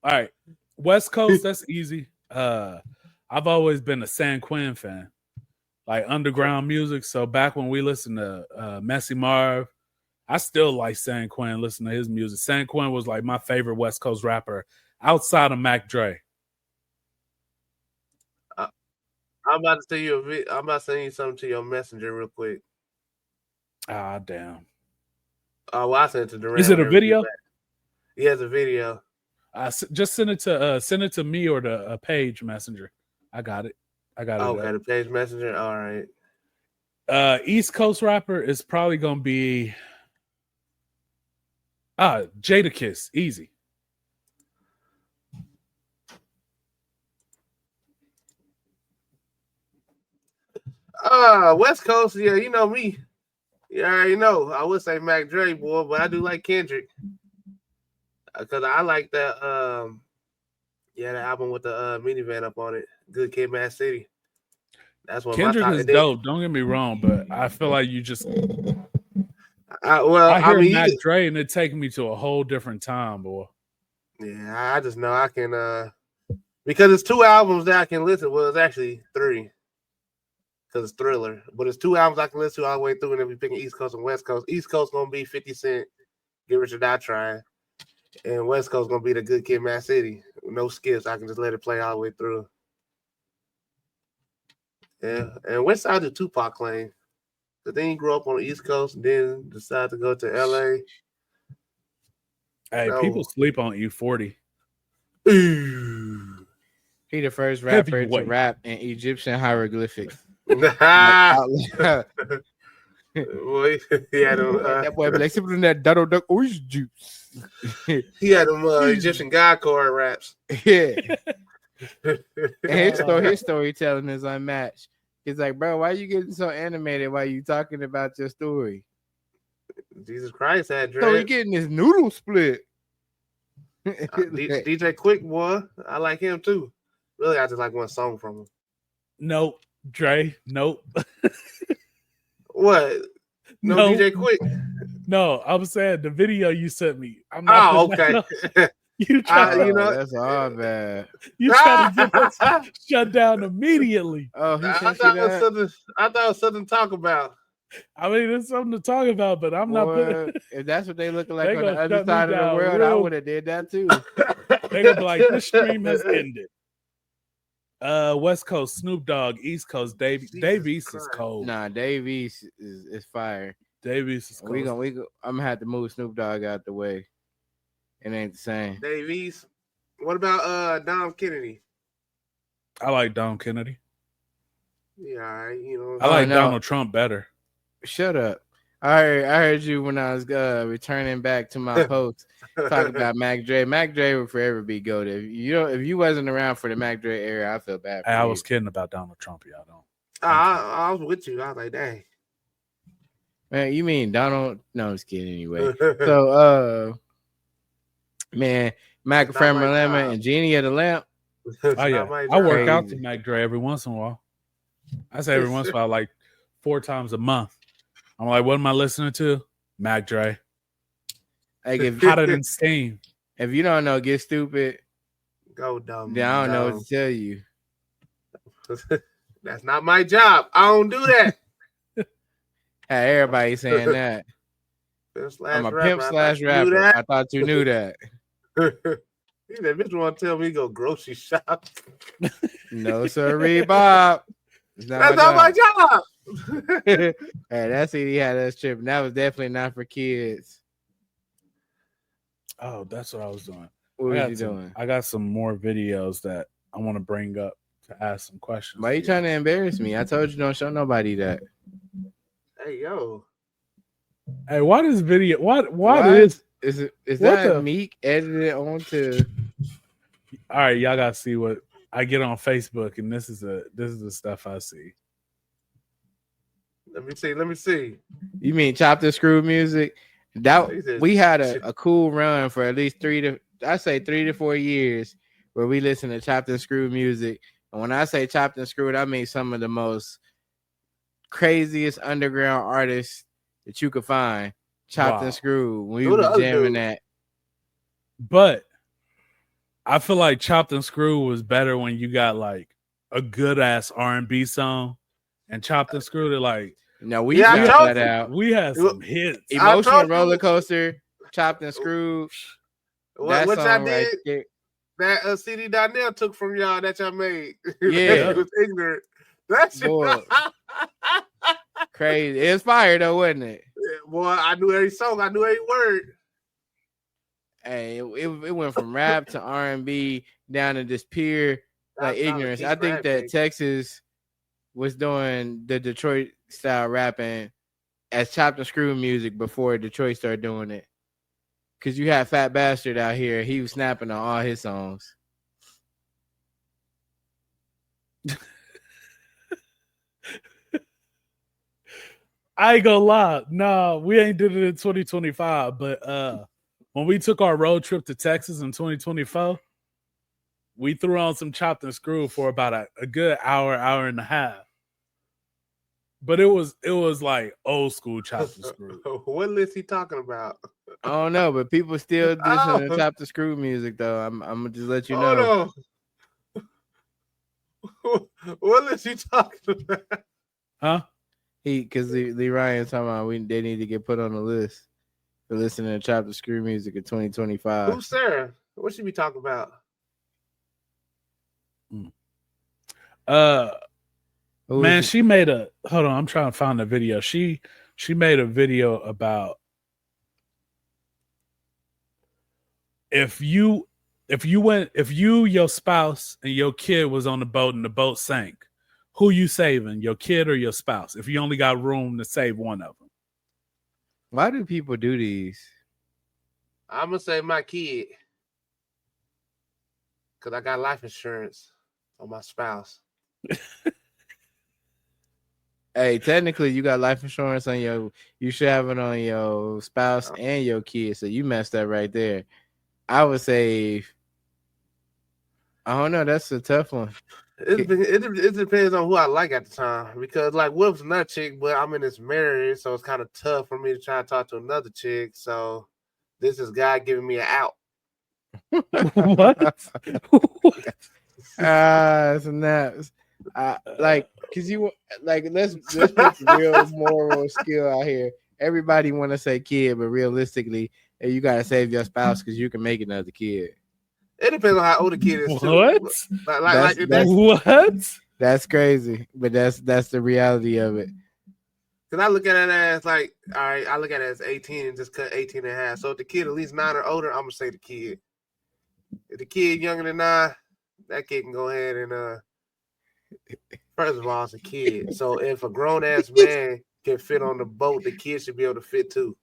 right, West Coast. That's easy. I've always been a San Quinn fan, like underground music. So back when we listened to Messy Marv, I still like San Quinn. Listen to his music. San Quinn was like my favorite West Coast rapper outside of Mac Dre.
I'm about to send you I'm about to send you something to your messenger real quick.
Ah, damn.
Oh, well, I sent it to Durant.
Is it a video?
Yeah, it's a video.
Just send it to me or the Page Messenger. I got it.
Okay, the Page Messenger. All right.
East Coast rapper is probably gonna be Jadakiss. Easy.
West Coast. Yeah, you know me. Yeah, you know. I would say Mac Dre, boy, but I do like Kendrick. Because I like that, the album with the minivan up on it. Good Kid, Mad City. That's what
Kendrick is dope. Don't get me wrong, but I feel like you just.
I
hear Mac Dre and it takes me to a whole different time, boy.
Yeah, I just know I can, because it's 2 albums that I can listen. Well, it's actually 3, because it's Thriller. But it's 2 albums I can listen to all the way through, and then we picking East Coast and West Coast. East Coast gonna be 50 Cent, Get Rich or Die Trying. And West Coast gonna be the Good Kid, Mad City. No skips. I can just let it play all the way through. Yeah. And West Side did Tupac claim. But then he grew up on the East Coast and then decided to go to LA.
Hey, people sleep on E40.
He the first rapper to rap in Egyptian hieroglyphics.
Boy, he had him,
that boy like sipping that Dado Duck orange juice.
He had them Egyptian God chord raps.
Yeah. And his storytelling is unmatched. He's like, bro, why you getting so animated while you talking about your story?
Jesus Christ had dread.
So he getting his noodle split.
DJ Quick, boy. I like him too. Really, I just like one song from him.
Nope. Dre, nope.
What? No, DJ Quick.
No, I'm saying the video you sent me. I'm not
okay.
You try,
that's all bad.
You try to get us shut down immediately.
Oh, he
I
sent
thought
you
it
that?
was something to talk about.
I mean, there's something to talk about, but I'm not putting.
If that's what they looking like
They
on the
gonna
other
shut me
side of the
down
world, I would have did that too.
They gonna be like, this stream has ended. West Coast Snoop Dogg, East Coast Dave East is cold.
Nah, Dave East is fire.
Dave East is cold.
I'm gonna have to move Snoop Dogg out the way. It ain't the same.
Dave East. What about Dom Kennedy?
I like Dom Kennedy.
Yeah, you know.
I like Donald Trump better.
Shut up. I heard you when I was returning back to my post talking about Mac Dre. Mac Dre will forever be goated. If you wasn't around for the Mac Dre era, I feel bad for you.
I was kidding about Donald Trump, y'all don't.
I was with you. I was like, dang.
Man, you mean Donald? No, I'm just kidding anyway. So man, Mac from Lemon and Genie of the Lamp.
Oh yeah. I work out to Mac Dre every once in a while. I say every once in a while, like 4 times a month. I'm like, what am I listening to? Mac Dre.
Like
Hotter than steam.
If you don't know, get stupid.
Go dumb.
Then I don't know what to tell you.
That's not my job. I don't do that.
Hey, everybody saying that. I'm a pimp / rapper. I thought you knew that.
You that bitch want to tell me go grocery shop?
No, sir, Bob.
That's not my job.
Hey, that CD had us tripping. That was definitely not for kids.
Oh, that's what I was doing.
What was you doing?
I got some more videos that I want to bring up to ask some questions.
Why are you trying to embarrass me? I told you don't show nobody that.
Hey, yo.
Hey, why this video? What
is that Meek edited onto?
All right, y'all gotta see what I get on Facebook, and this is the stuff I see.
Let me see.
You mean Chopped and Screwed music? That we had a cool run for at least 3 to 4 years where we listened to Chopped and Screwed music. And when I say Chopped and Screwed, I mean some of the most craziest underground artists that you could find. Chopped and Screwed. We were jamming that.
But I feel like Chopped and Screwed was better when you got like a good ass R&B song, and Chopped and Screwed are like.
No, we got that out.
We had some hits.
Emotional Roller Coaster, Chopped and Screwed.
Which I did. Right that CD Donnell took from y'all that y'all made.
Yeah.
It was ignorant. That shit.
Crazy. It was fire though, wasn't it?
Yeah, boy, I knew every song. I knew every word.
Hey, it went from rap to R&B down to this pure like ignorance. I think that Texas was doing the Detroit style rapping as Chopped and Screwed music before Detroit started doing it. Cause you had Fat Bastard out here, he was snapping on all his songs.
I ain't gonna lie, no, we ain't did it in 2025. But when we took our road trip to Texas in 2024, we threw on some Chopped and Screwed for about a good hour and a half. But it was like old school Chopped and Screwed.
What list he talking about?
I don't know, but people still listen to Chopped and Screwed music though. I'm gonna just let you know.
What list he talking about?
Huh?
Because Lee Ryan's talking about they need to get put on the list for listening to Chopped and Screwed music in 2025.
Who's Sarah? What should we talk about?
Man, she made hold on, I'm trying to find the video. She made a video about if you, your spouse and your kid was on the boat and the boat sank, who you saving, your kid or your spouse? If you only got room to save one of them.
Why do people do these?
I'm gonna say my kid. because I got life insurance on my spouse.
Hey, technically, you got life insurance on you should have it on your spouse and your kids. So you messed up right there. I would say, I don't know. That's a tough one.
It depends on who I like at the time, because like Whoop's another chick, but I'm in this marriage, so it's kind of tough for me to try to talk to another chick. So this is God giving me an out.
What?
Snaps. Like, cause you like let's put the real moral skill out here. Everybody want to say kid, but realistically, you gotta save your spouse because you can make another kid.
It depends on how old the kid is.
What?
What?
That's crazy, but that's the reality of it.
Because I look at it as like, all right, I look at it as 18 and just cut 18 and a half. So if the kid at least 9 or older, I'm gonna say the kid. If the kid younger than 9, that kid can go ahead and first of all, it's a kid. So if a grown ass man can fit on the boat, the kid should be able to fit too.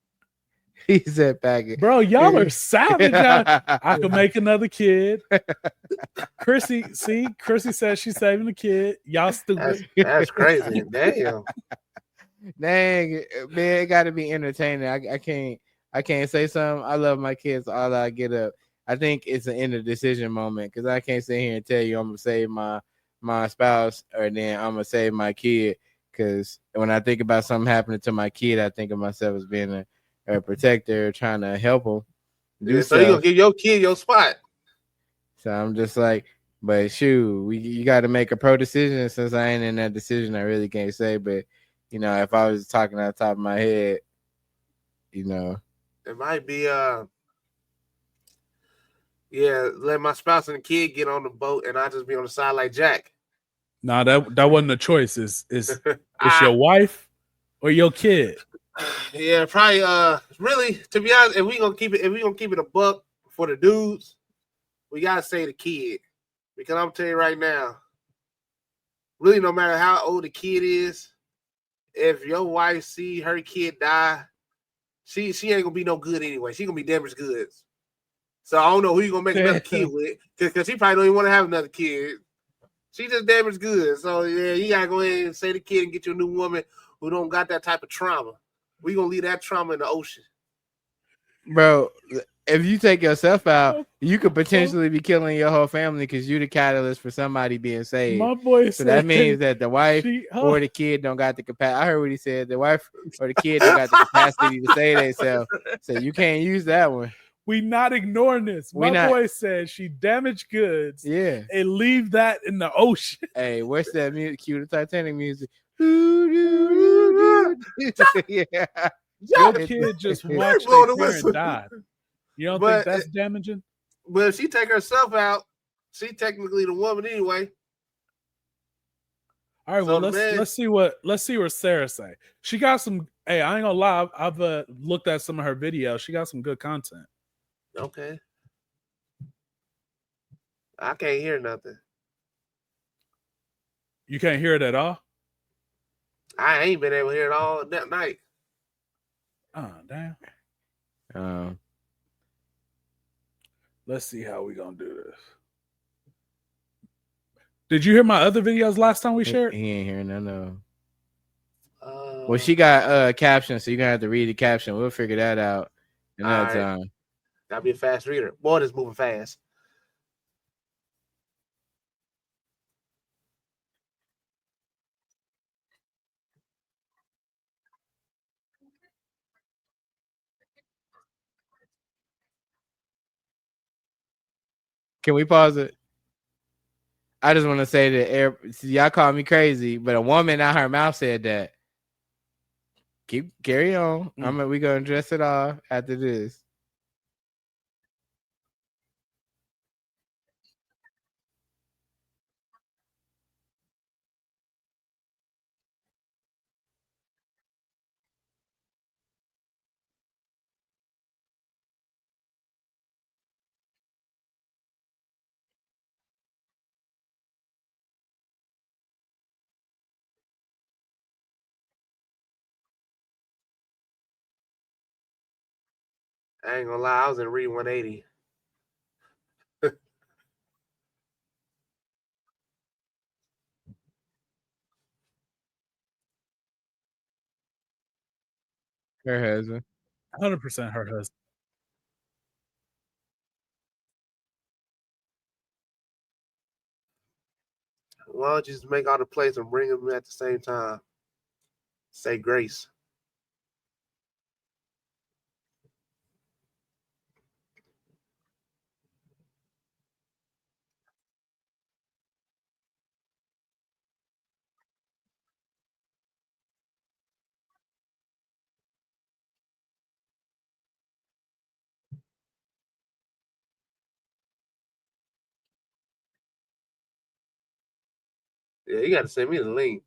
He said package.
Bro, y'all are savage. I could make another kid. Chrissy says she's saving the kid. Y'all stupid.
That's crazy. Damn.
Dang, man, it gotta be entertaining. I can't say something. I love my kids all I get up. I think it's an inner decision moment because I can't sit here and tell you I'm gonna save my spouse or then I'm gonna save my kid. Because when I think about something happening to my kid, I think of myself as being a protector, trying to help him.
So you gonna give your kid your spot.
So I'm just like, but shoot, you got to make a pro decision. Since I ain't in that decision, I really can't say. But you know, if I was talking on top of my head, you know,
it might be let my spouse and the kid get on the boat, and I just be on the side like Jack.
No, that wasn't a choice. It's your wife or your kid.
Yeah, probably. Really, to be honest, if we gonna keep it a buck for the dudes, we gotta say the kid, because I'm telling you right now, really, no matter how old the kid is, if your wife see her kid die, she ain't gonna be no good anyway. She gonna be damaged goods. So I don't know who you gonna make another kid with, because she probably don't even want to have another kid. She just damaged goods. So yeah, you gotta go ahead and say the kid and get you a new woman who don't got that type of trauma. We gonna leave that trauma in the ocean,
bro. If you take yourself out, you could potentially be killing your whole family because you're the catalyst for somebody being saved.
My boy
so that means that the wife or the kid don't got the capacity. I heard what he said. The wife or the kid don't got the capacity to save themselves. So you can't use that one.
We not ignoring this. Boy said she damaged goods.
Yeah.
And leave that in the ocean.
Hey, what's that music? Cue the Titanic music.
Yeah. Your kid just watched their parent die. You don't think that's damaging?
But if she take herself out, she technically the woman anyway.
All right, well, let's see what Sarah say. She got some. Hey, I ain't gonna lie. I've looked at some of her videos. She got some good content.
Okay. I can't hear nothing.
You can't hear it at all?
I ain't been able to hear it all that night.
Oh, damn. Let's see how we gonna do this. Did you hear my other videos last time we shared?
He ain't hearing none of them. Well, she got captions, so you're gonna have to read the caption. We'll figure that out another time.
Gotta be a fast reader. Boy, this moving fast.
Can we pause it? I just want to say that y'all call me crazy, but a woman out her mouth said that. Carry on. We gonna address it all after this.
I ain't gonna lie, I was in Read 180.
Her husband.
100% her husband.
Why don't you just make all the plays and bring them at the same time? Say grace. Yeah, you got to send me the link.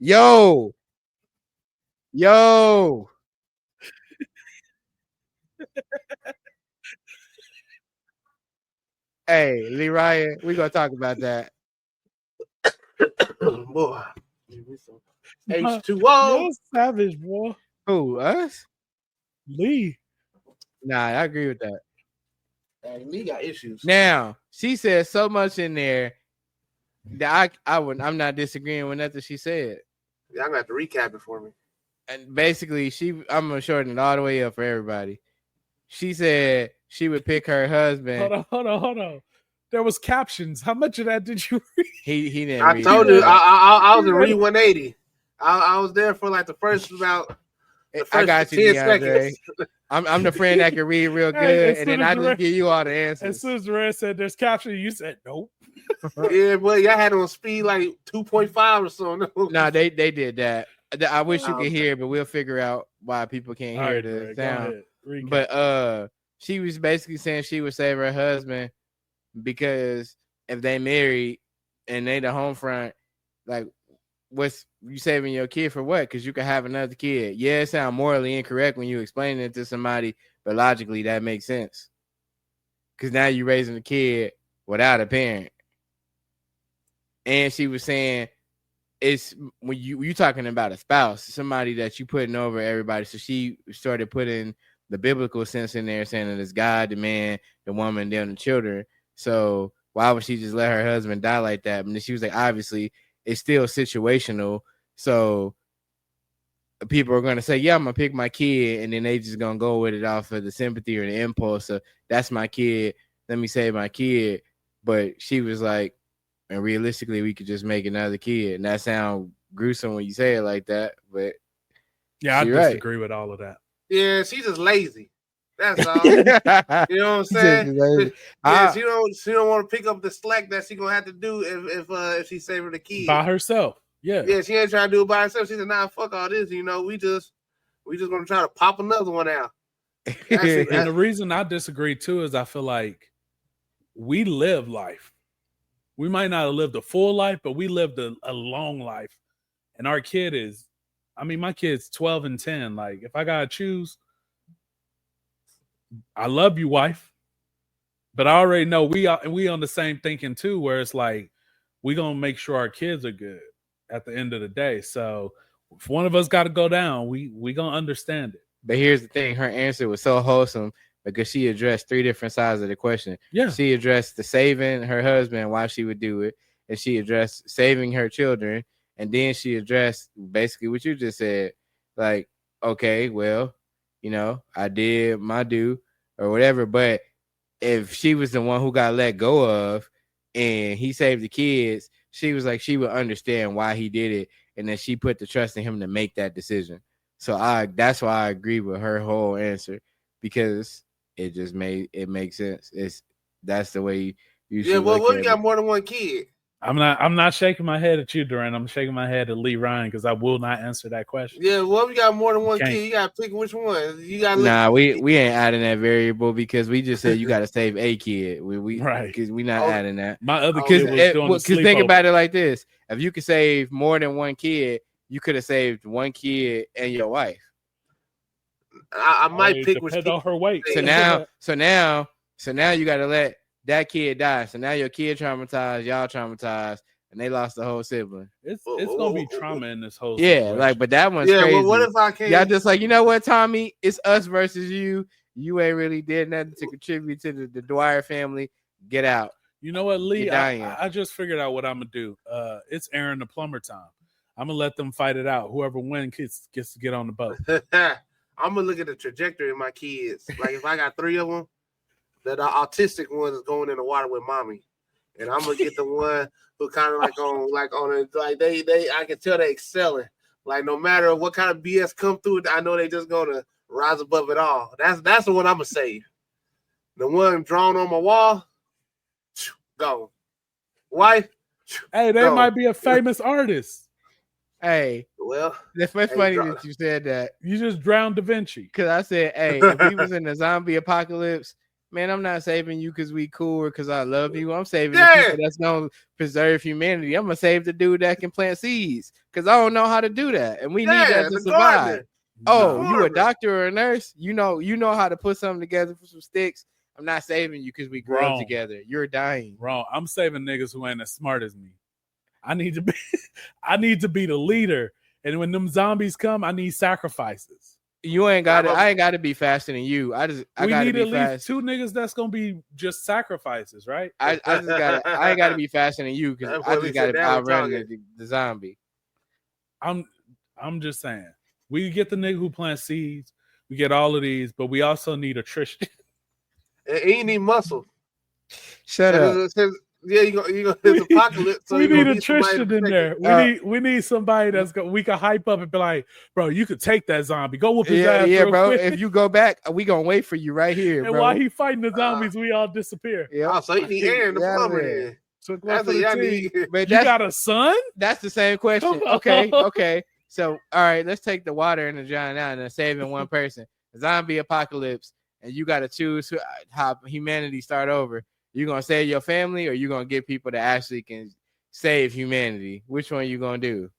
Yo. Hey, Lee Ryan, we gonna talk about that.
Boy. H2O.
You're savage, boy.
Who, us?
Lee.
Nah, I agree with that.
Hey, Lee got issues.
Now, she said so much in there that I'm not disagreeing with nothing she said.
Y'all gonna have to recap it for me.
And basically, I'm gonna shorten it all the way up for everybody. She said she would pick her husband.
Hold on. There was captions. How much of that did you read?
He didn't.
I
read
told
that.
you I was in read 180. I was there for like the first about.
I got you,
10
DeAndre.
seconds.
I'm the friend that can read real good,
Hey,
and then I just give you all the answers.
As soon as Red said there's captions, you said nope.
Yeah, but y'all had on speed like 2.5 or something.
No, they did that. I wish you
Oh,
could
okay.
hear, but we'll figure out why people can't
All
hear
right,
the
Greg, go
sound.
ahead. Recap.
But she was basically saying she would save her husband because if they married and they the home front, like, what's you saving your kid for what? Because you could have another kid. Yeah, it sounds morally incorrect when you explain it to somebody, but logically that makes sense. Because now you're raising a kid without a parent. And she was saying it's when you talking about a spouse, somebody that you putting over everybody. So she started putting the biblical sense in there, saying that it's God, the man, the woman, them, the children. So why would she just let her husband die like that? And she was like, obviously, it's still situational. So people are gonna say, yeah, I'm gonna pick my kid, and then they just gonna go with it off of the sympathy or the impulse of that's my kid. Let me save my kid. But she was like, and realistically, we could just make another kid. And that sounds gruesome when you say it like that. But
yeah, I
you're right.
disagree with all of that.
Yeah, she's just lazy. That's all. You know what I'm saying? Yeah, she don't want to pick up the slack that she gonna have to do if she's saving the kid
by herself. Yeah,
she ain't trying to do it by herself. She said, "Nah, fuck all this. You know, we just gonna try to pop another one out."
And the reason I disagree too is I feel like we live life. We might not have lived a full life, but we lived a long life. And our kid is, I mean, my kid's 12 and 10. Like, if I gotta choose, I love you, wife, but I already know we on the same thinking too, where it's like we gonna make sure our kids are good at the end of the day. So if one of us got to go down, we gonna understand it.
But here's the thing: her answer was so wholesome because she addressed three different sides of the question.
Yeah,
she addressed the saving her husband, why she would do it, and she addressed saving her children, and then she addressed basically what you just said, like, okay, well, you know, I did my due or whatever, but if she was the one who got let go of and he saved the kids, she was like, she would understand why he did it, and then she put the trust in him to make that decision. So that's why I agree with her whole answer, because it just makes sense. That's the way you should.
Yeah, well, what if you got more than one kid?
I'm not shaking my head at you, Durant. I'm shaking my head at Lee Ryan because I will not answer that question.
Yeah, well, if you got more than one kid, you gotta pick which one. You gotta
Nah, we ain't adding that variable because we just said you gotta save a kid. We
right,
because we not adding that.
My other kid was doing
because think about it like this: if you can save more than one kid, you could have saved one kid and your wife.
I might
It
pick which
depends
kid.
on her weight.
So now you got to let that kid die. So now your kid traumatized, y'all traumatized, and they lost the whole sibling.
It's gonna be trauma in this whole
Yeah,
situation.
like, but that one's
Yeah,
crazy.
well, what if I can't?
Y'all just like, you know what, Tommy? It's us versus you. You ain't really did nothing to contribute to the Dwyer family. Get out.
You know what, Lee?
You're dying.
I just figured out what I'm gonna do. It's Aaron the plumber time. I'm gonna let them fight it out. Whoever wins gets to get on the boat.
I'm gonna look at the trajectory of my kids. Like if I got 3 of them, that autistic one is going in the water with mommy, and I'm gonna get the one who kind of I can tell they excelling. Like no matter what kind of BS come through, I know they just gonna rise above it all. That's the one I'm gonna save. The one drawn on my wall, gone. Wife,
Hey, they
gone.
might be a famous artist.
Hey,
Well,
that's funny that you said that.
You just drowned Da Vinci.
Because I said, hey, if we was in a zombie apocalypse, man, I'm not saving you because we cool or because I love you. I'm saving the people that's going to preserve humanity. I'm going to save the dude that can plant seeds because I don't know how to do that. And we need that to survive.
Gardener.
Oh,
No.
you a doctor or a nurse? You know how to put something together for some sticks. I'm not saving you because we grew up together. You're dying.
Wrong. I'm saving niggas who ain't as smart as me. I need to be the leader. And when them zombies come, I need sacrifices.
You ain't got to. I ain't got to be faster than you. I got to be
at
fast.
least 2 niggas that's gonna be just sacrifices, right?
I ain't got to be faster than you because I just got to outrun the zombie.
I'm just saying. We get the nigga who plants seeds. We get all of these, but we also need attrition.
And he need muscle.
Shut up.
Yeah, you gonna it's apocalypse. So
we need
a
attrition in there. We need somebody that's we can hype up and be like, bro, you could take that zombie. Go whoop his ass.
Yeah,
real
bro.
quick.
If you go back, we gonna wait for you right here.
And
bro.
while he fighting the zombies, we all disappear.
Yeah. So you need Aaron the plumber then.
Took one for the team.
But
you got a son?
That's the same question. Okay. So all right, let's take the water and the giant out and saving one person. Zombie apocalypse, and you got to choose how humanity start over. You gonna save your family, or you gonna get people that actually can save humanity? Which one you gonna do?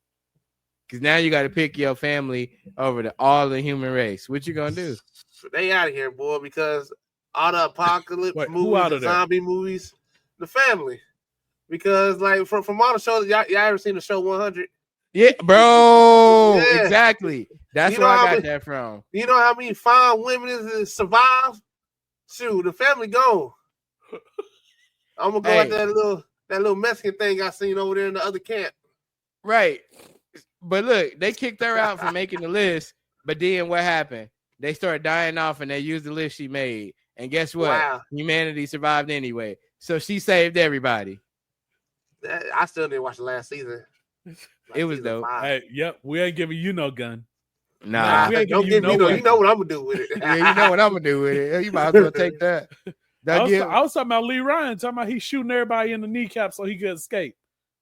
Because now you got to pick your family over all the human race. What you gonna do?
They out of here, boy. Because all the apocalypse movies, the zombie movies, the family. Because like from all the shows, y'all ever seen the show 100?
Yeah, bro.
Yeah.
Exactly. That's where I got that from.
You know how many fine women is survive? Shoot, the family gone. I'm gonna go at that little Mexican thing I seen over there in the other camp.
Right. But look, they kicked her out for making the list. But then what happened? They started dying off and they used the list she made. And guess what?
Wow.
Humanity survived anyway. So she saved everybody.
I still didn't watch the last season.
It was dope.
Hey, yep, we ain't giving you no gun.
Nah,
we ain't don't give me no. You know what I'm gonna do with it.
Yeah, you know what I'm gonna do with it. You might as well take that.
I was talking about Lee Ryan, talking about he's shooting everybody in the kneecap so he could escape.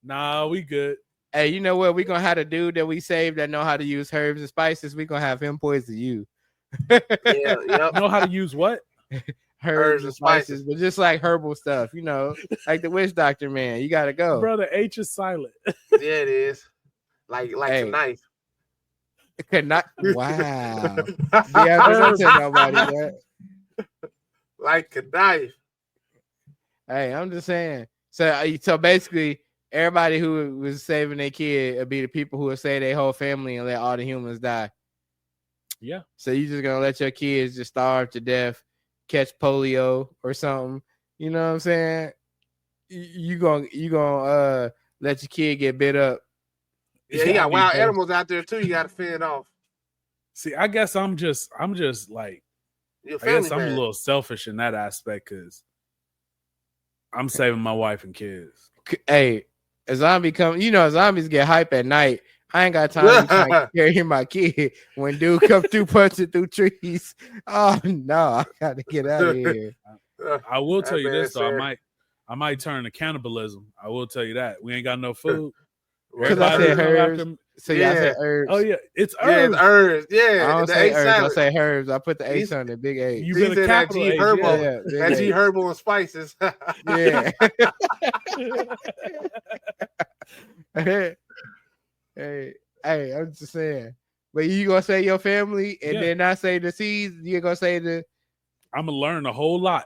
Nah, we good.
Hey, you know what? We're gonna have a dude that we saved that know how to use herbs and spices. We're gonna have him poison you.
Yep.
Know how to use what?
Herbs and spices, but just like herbal stuff, you know, like the witch doctor man. You gotta go.
Brother, H is silent.
Yeah, it is. Like a knife.
It could not. Wow. Yeah, don't tell nobody that.
Like a knife.
Hey, I'm just saying. So basically, everybody who was saving their kid would be the people who would save their whole family and let all the humans die.
Yeah.
So you just gonna let your kids just starve to death, catch polio or something. You know what I'm saying? You gonna let your kid get bit up.
Yeah, you got wild animals out there too. You got to fend off.
See, I guess I'm just like, I guess I'm a little selfish in that aspect because I'm saving my wife and kids.
Hey, a zombie come, zombies get hype at night. I ain't got time to carry my kid when dude come through punching through trees. Oh no, I gotta get out of here.
I will tell you this though, I might turn to cannibalism. I will tell you that. We ain't got no food.
Because I said herbs. So yeah, I said herbs.
Oh yeah, it's herbs.
Yeah, it's herbs. Yeah,
I don't say herbs. I say herbs. I put the H on the big H.
You been a capital
G Herbo.
Yeah,
that G Herbo and spices.
Yeah. Hey, Hey, I'm just saying. But you gonna say your family and
Yeah.
then not say the seeds? You're gonna say the
I'm gonna learn a whole lot.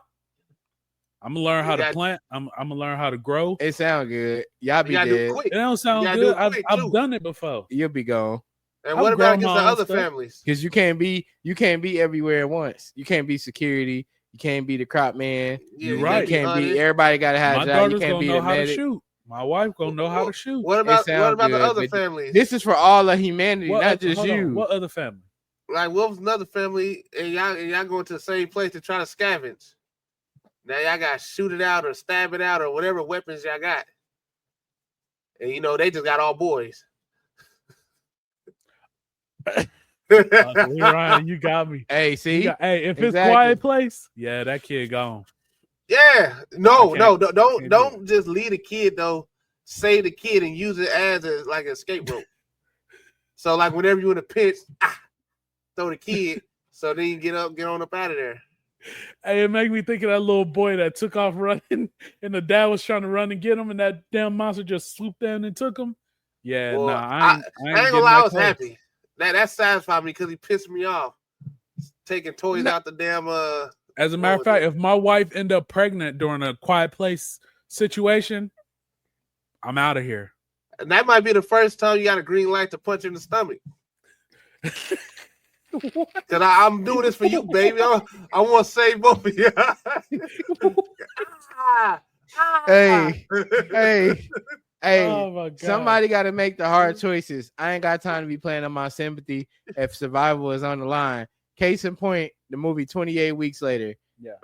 I'm gonna learn
You
how to
got-
plant. I'm gonna learn how to grow.
it sound good. Y'all
You
be
gotta do it
dead.
quick.
It don't
You
sound
gotta do
good.
it quick,
I've
too.
done it before.
You'll be gone.
And
I've
what about
grown
against
my
the
own
other
stuff.
families?
Because you can't be everywhere at once. You can't be security. You can't be the crop man.
You're
you
right.
gotta
Can't be
honest.
everybody gotta have
My
a job. You
daughter's
can't
gonna
be
know
the
how to
medic.
shoot. My wife gonna know how to shoot.
What about
sound
the
good,
other
but
families?
This is for all of humanity,
What
not
other-
just
hold on.
you.
What other family?
Like, what was another family and y'all going to the same place to try to scavenge? Now y'all got to shoot it out or stab it out or whatever weapons y'all got. And they just got all boys.
Ryan, you got me.
Hey, see,
Hey, if it's
Exactly.
quiet place, yeah, that kid gone.
Yeah,
I
no,
can't do
don't just leave the kid though. Save the kid and use it as like an escape rope. So like whenever you in a pinch, throw the kid so then you get on up out of there.
Hey, it make me think of that little boy that took off running, and the dad was trying to run and get him, and that damn monster just swooped down and took him. Yeah,
Well,
nah,
I ain't
getting
gonna lie, I
that
was
close.
happy. That satisfied me because he pissed me off. Taking toys out the damn
As a matter of fact, if my wife end up pregnant during a quiet place situation, I'm out of here.
and that might be the first time you got a green light to punch in the stomach. Because I'm doing this for you, baby. I want to save both of you.
Hey, hey,
Oh my god!
somebody got to make the hard choices. I ain't got time to be playing on my sympathy if survival is on the line. Case in point, the movie 28 Weeks Later.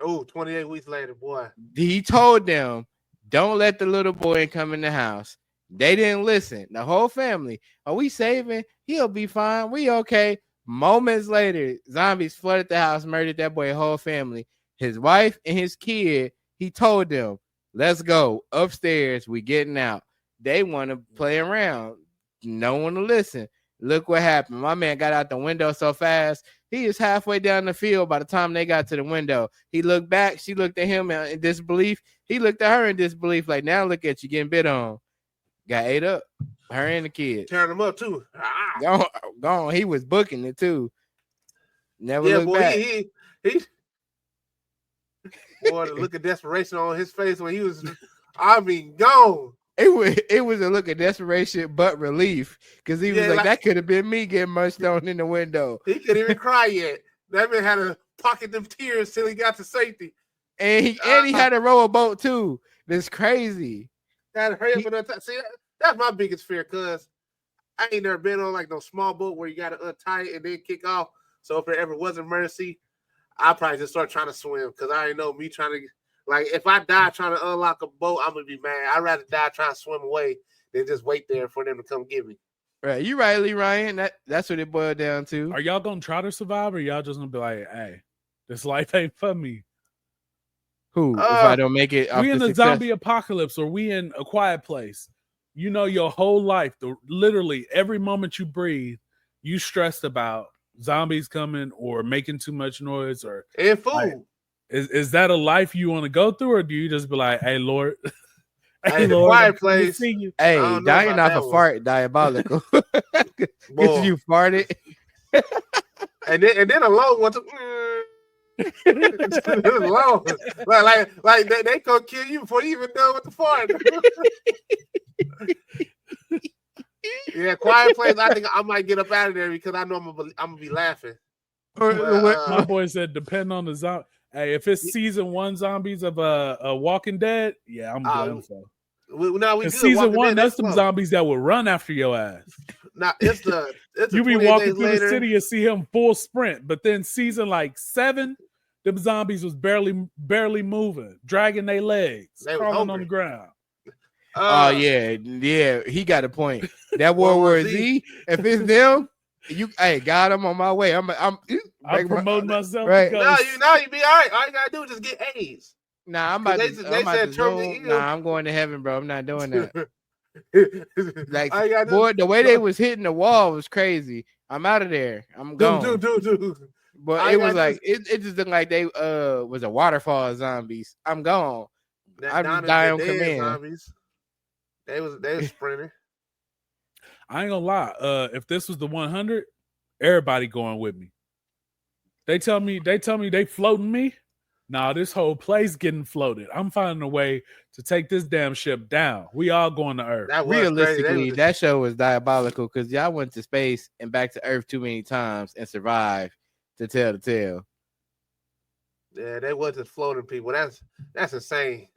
Oh, 28 weeks later, boy.
He told them, don't let the little boy come in the house. They didn't listen. The whole family. Are we saving? He'll be fine. We okay. Moments later, zombies flooded the house, murdered that boy's whole family. His wife and his kid, he told them, let's go upstairs. We getting out. They want to play around. No one to listen. Look what happened. My man got out the window so fast. He is halfway down the field by the time they got to the window. He looked back. She looked at him in disbelief. He looked at her in disbelief. Like, now look at you getting bit on. Got ate up. Her and the kid.
Tearing them up, too.
Gone. He was booking it, too. Never
Yeah,
looked
boy,
back.
he boy, the look of desperation on his face when he was, gone.
It was a look of desperation but relief because he was like, that could have been me getting munched on in the window.
He couldn't even cry yet. That man had to pocket them tears till he got to safety.
And he had to row a boat too. That's crazy.
Had to hurry up and untie. See, that's my biggest fear because I ain't never been on like no small boat where you got to untie it and then kick off. So if there ever was an emergency, I'll probably just start trying to swim because I already know me trying to. Like, if I die trying to unlock a boat, I'm going to be mad. I'd rather die trying to swim away than just wait there for them to come get me.
Right. You right, Lee Ryan. That's what it boiled down to.
Are y'all going to try to survive or y'all just going to be like, hey, this life ain't for me?
Who? If I don't make it
we in the zombie apocalypse or we in a quiet place. You know, your whole life, literally every moment you breathe, you stressed about zombies coming or making too much noise or
and food.
Like, is that a life you want to go through, or do you just be like, "Hey, Lord,
hey, Lord, quiet place.
See you. Hey, dying off a fart, diabolical. Because you farted,
and then a long one. Long. like they gonna kill you before you even done with the fart. Yeah, quiet place. I think I might get up out of there because I know I'm gonna be laughing.
My boy said, depend on the zombie. Hey, if it's season 1 zombies of a Walking Dead, yeah, I'm done for.
We
season 1, that's some zombies that will run after your ass.
Now it's
you be walking through the city and see him full sprint, but then season like 7, them zombies was barely moving, dragging their legs, crawling on the ground.
Oh yeah, he got a point. That World War Z, if it's them, God, I'm on my way. I'm
promoting myself.
Right.
No, you be all right. All you gotta do is just get AIDS.
Nah, I'm about I'm going to heaven, bro. I'm not doing that. Like, boy, the way they was hitting the wall was crazy. I'm out of there. I'm gone. But it was like it just looked like they was a waterfall of zombies. I'm gone. I just die on command.
Zombies. They was sprinting.
I ain't gonna lie. If this was the 100, everybody going with me. They tell me they floating me. Nah, this whole place getting floated. I'm finding a way to take this damn ship down. We all going to Earth.
That was
Realistically,
crazy.
that show was diabolical because y'all went to space and back to Earth too many times and survived to tell the tale.
Yeah, they wasn't floating people. That's insane.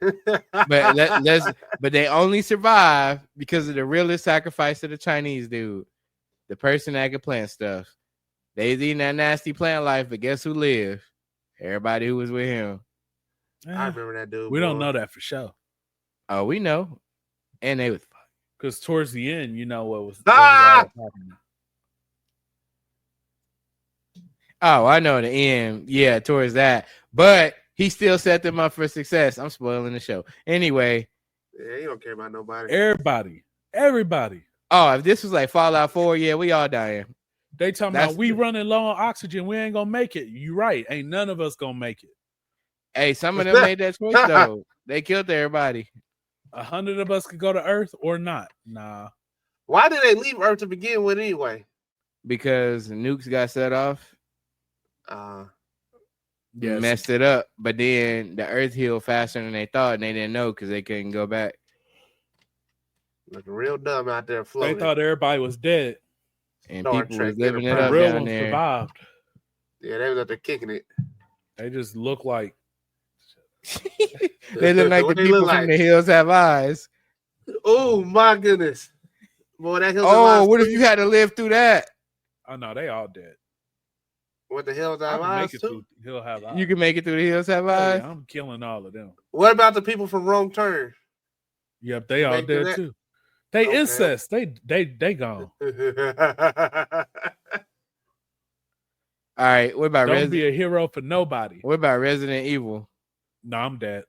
But they only survived because of the realest sacrifice of the Chinese dude, the person that could plant stuff. They was eating that nasty plant life, but guess who lived? Everybody who was with him.
I remember that dude.
We don't know that for sure.
Oh, we know. And they was
because towards the end, you know what was
Ah!
happening.
Oh, I know the end. Yeah, towards that. But he still set them up for success. I'm spoiling the show. Anyway.
Yeah, you don't care about nobody.
Everybody.
Oh, if this was like Fallout 4, yeah, we all dying.
They talking about we running low on oxygen. We ain't gonna make it. You right. Ain't none of us gonna make it.
Hey, some of them made that choice though. They killed everybody.
100 of us could go to Earth or not. Nah.
Why did they leave Earth to begin with anyway?
Because the nukes got set off.
Yes.
Messed it up. But then the Earth healed faster than they thought, and they didn't know because they couldn't go back.
Looking real dumb out there floating.
They thought everybody was dead.
And
Star
people
Trek,
was living it
The
up
real
down
ones
there.
survived.
Yeah, they was up there kicking it.
They just look like
They look like
What
the
they
people
look
from
like?
The Hills Have Eyes.
Oh my goodness. Boy, that Hills
Oh,
Have Eyes
what if you had to live through that?
oh no, they all dead.
What the Hills
I
Have
can
Eyes
make it
too?
through. He'll have eyes.
You can make it through The Hills Have
Oh,
Eyes.
yeah, I'm killing all of them.
What about the people from Wrong Turn?
Yep, they all
Make it
dead
that-
too. They
Okay.
incest. They gone.
All right, what about
Don't be a hero for nobody.
What about Resident Evil?
No, I'm dead.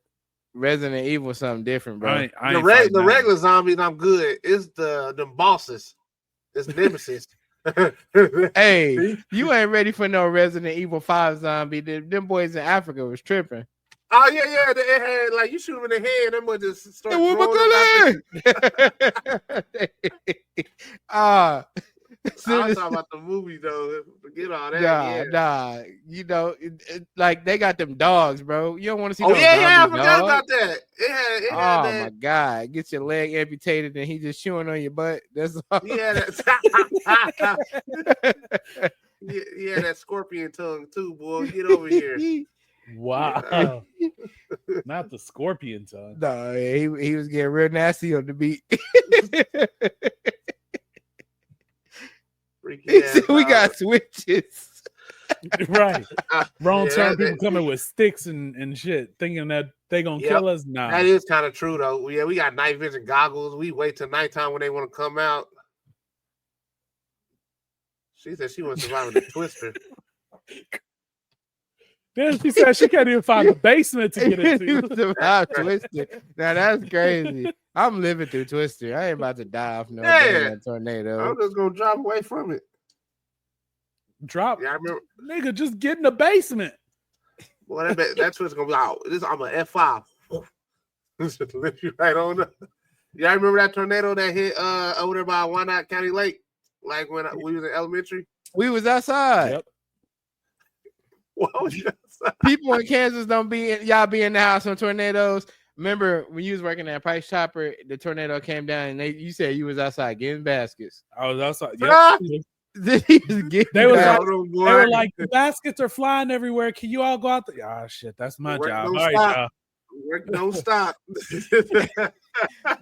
Resident Evil is something different, bro.
I ain't
the
fighting that
regular zombies, I'm good. It's the bosses. It's Nemesis.
Hey, you ain't ready for no Resident Evil 5 zombie. Them boys in Africa was tripping.
Oh yeah. It had like you shoot them in the head, them boys just start
Hey,
throwing them out there.
Ah,
I'm talking about the movie though. Forget all that.
nah. You know, like they got them dogs, bro. You don't want to see.
Oh
no
yeah, I
zombie
forgot
dog.
about that. It had
Oh
that.
my god, get your leg amputated and he just chewing on your butt. That's all.
Yeah, yeah, that scorpion tongue too, boy. Get over here.
Wow. Not the scorpion tongue.
No, he was getting real nasty on the beat.
Freaky
He said,
ass
we
dog.
got switches.
Right. Wrong
Yeah,
turn.
that-
People coming with sticks and shit, thinking that they gonna
Yep.
kill us. Nah.
That is kind of true though. Yeah, we got night vision goggles. We wait till nighttime when they want to come out. She said she was surviving the twister.
Then she said she can't even find the basement to get
He
into.
was about Twister. Now that's crazy. I'm living through Twister. I ain't about to die off no
Yeah.
damn tornado.
I'm just gonna drop away from it.
Drop,
Yeah, I remember.
nigga, just get in the basement.
Boy, that twist gonna be out. I'm an F5. Just lift you right on up. Yeah, I remember that tornado that hit over there by Wyandotte County Lake, like when we was in elementary.
We was outside.
Yep.
What was you outside?
People in Kansas don't y'all be in the house on tornadoes. Remember when you was working at Price Chopper, the tornado came down and you said you was outside getting baskets.
I was outside.
Ah!
Yep.
He was getting
They was
baskets.
like- They were like, the baskets are flying everywhere. Can you all go out there? Ah, shit, that's my
Work
job.
don't
All right,
stop.
y'all.
Work don't stop.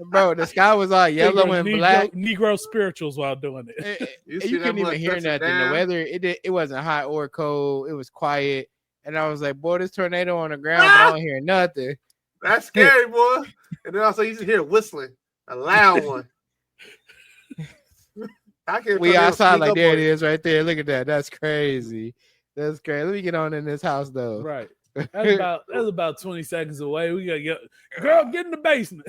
Bro, the sky was all yellow and
Negro,
black.
Negro spirituals while doing it.
You
You
see that
couldn't even
mud
hear
touching
nothing.
down?
The weather, it wasn't hot or cold. It was quiet. And I was like, boy, this tornado on the ground, but I don't hear nothing.
That's scary, boy. And then also you just hear whistling, a loud one. I can't
We
tell they
outside
sneak
like
up
there
on
it
you.
is right there. Look at that. That's crazy. That's crazy. Let me get on in this house though.
Right. That's about 20 seconds away. We gotta get girl, get in the basement.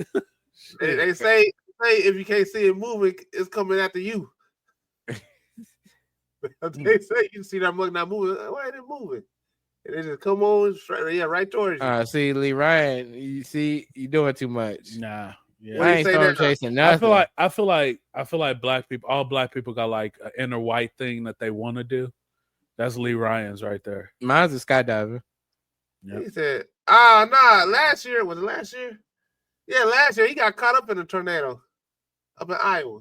They say if you can't see it moving, it's coming after you. They say you see that mug not moving. Why ain't it moving? And they just come on straight, right towards you.
See, Lee Ryan, you see, you doing too much.
Nah. Yeah.
What
I
do you
ain't
say
storm
there?
chasing nothing.
I feel like black people, all black people got like an inner white thing that they want to do. That's Lee Ryan's right there.
Mine's a skydiver.
Yep.
He said, nah, last year, was it last year? Yeah, last year he got caught up in a tornado up in Iowa.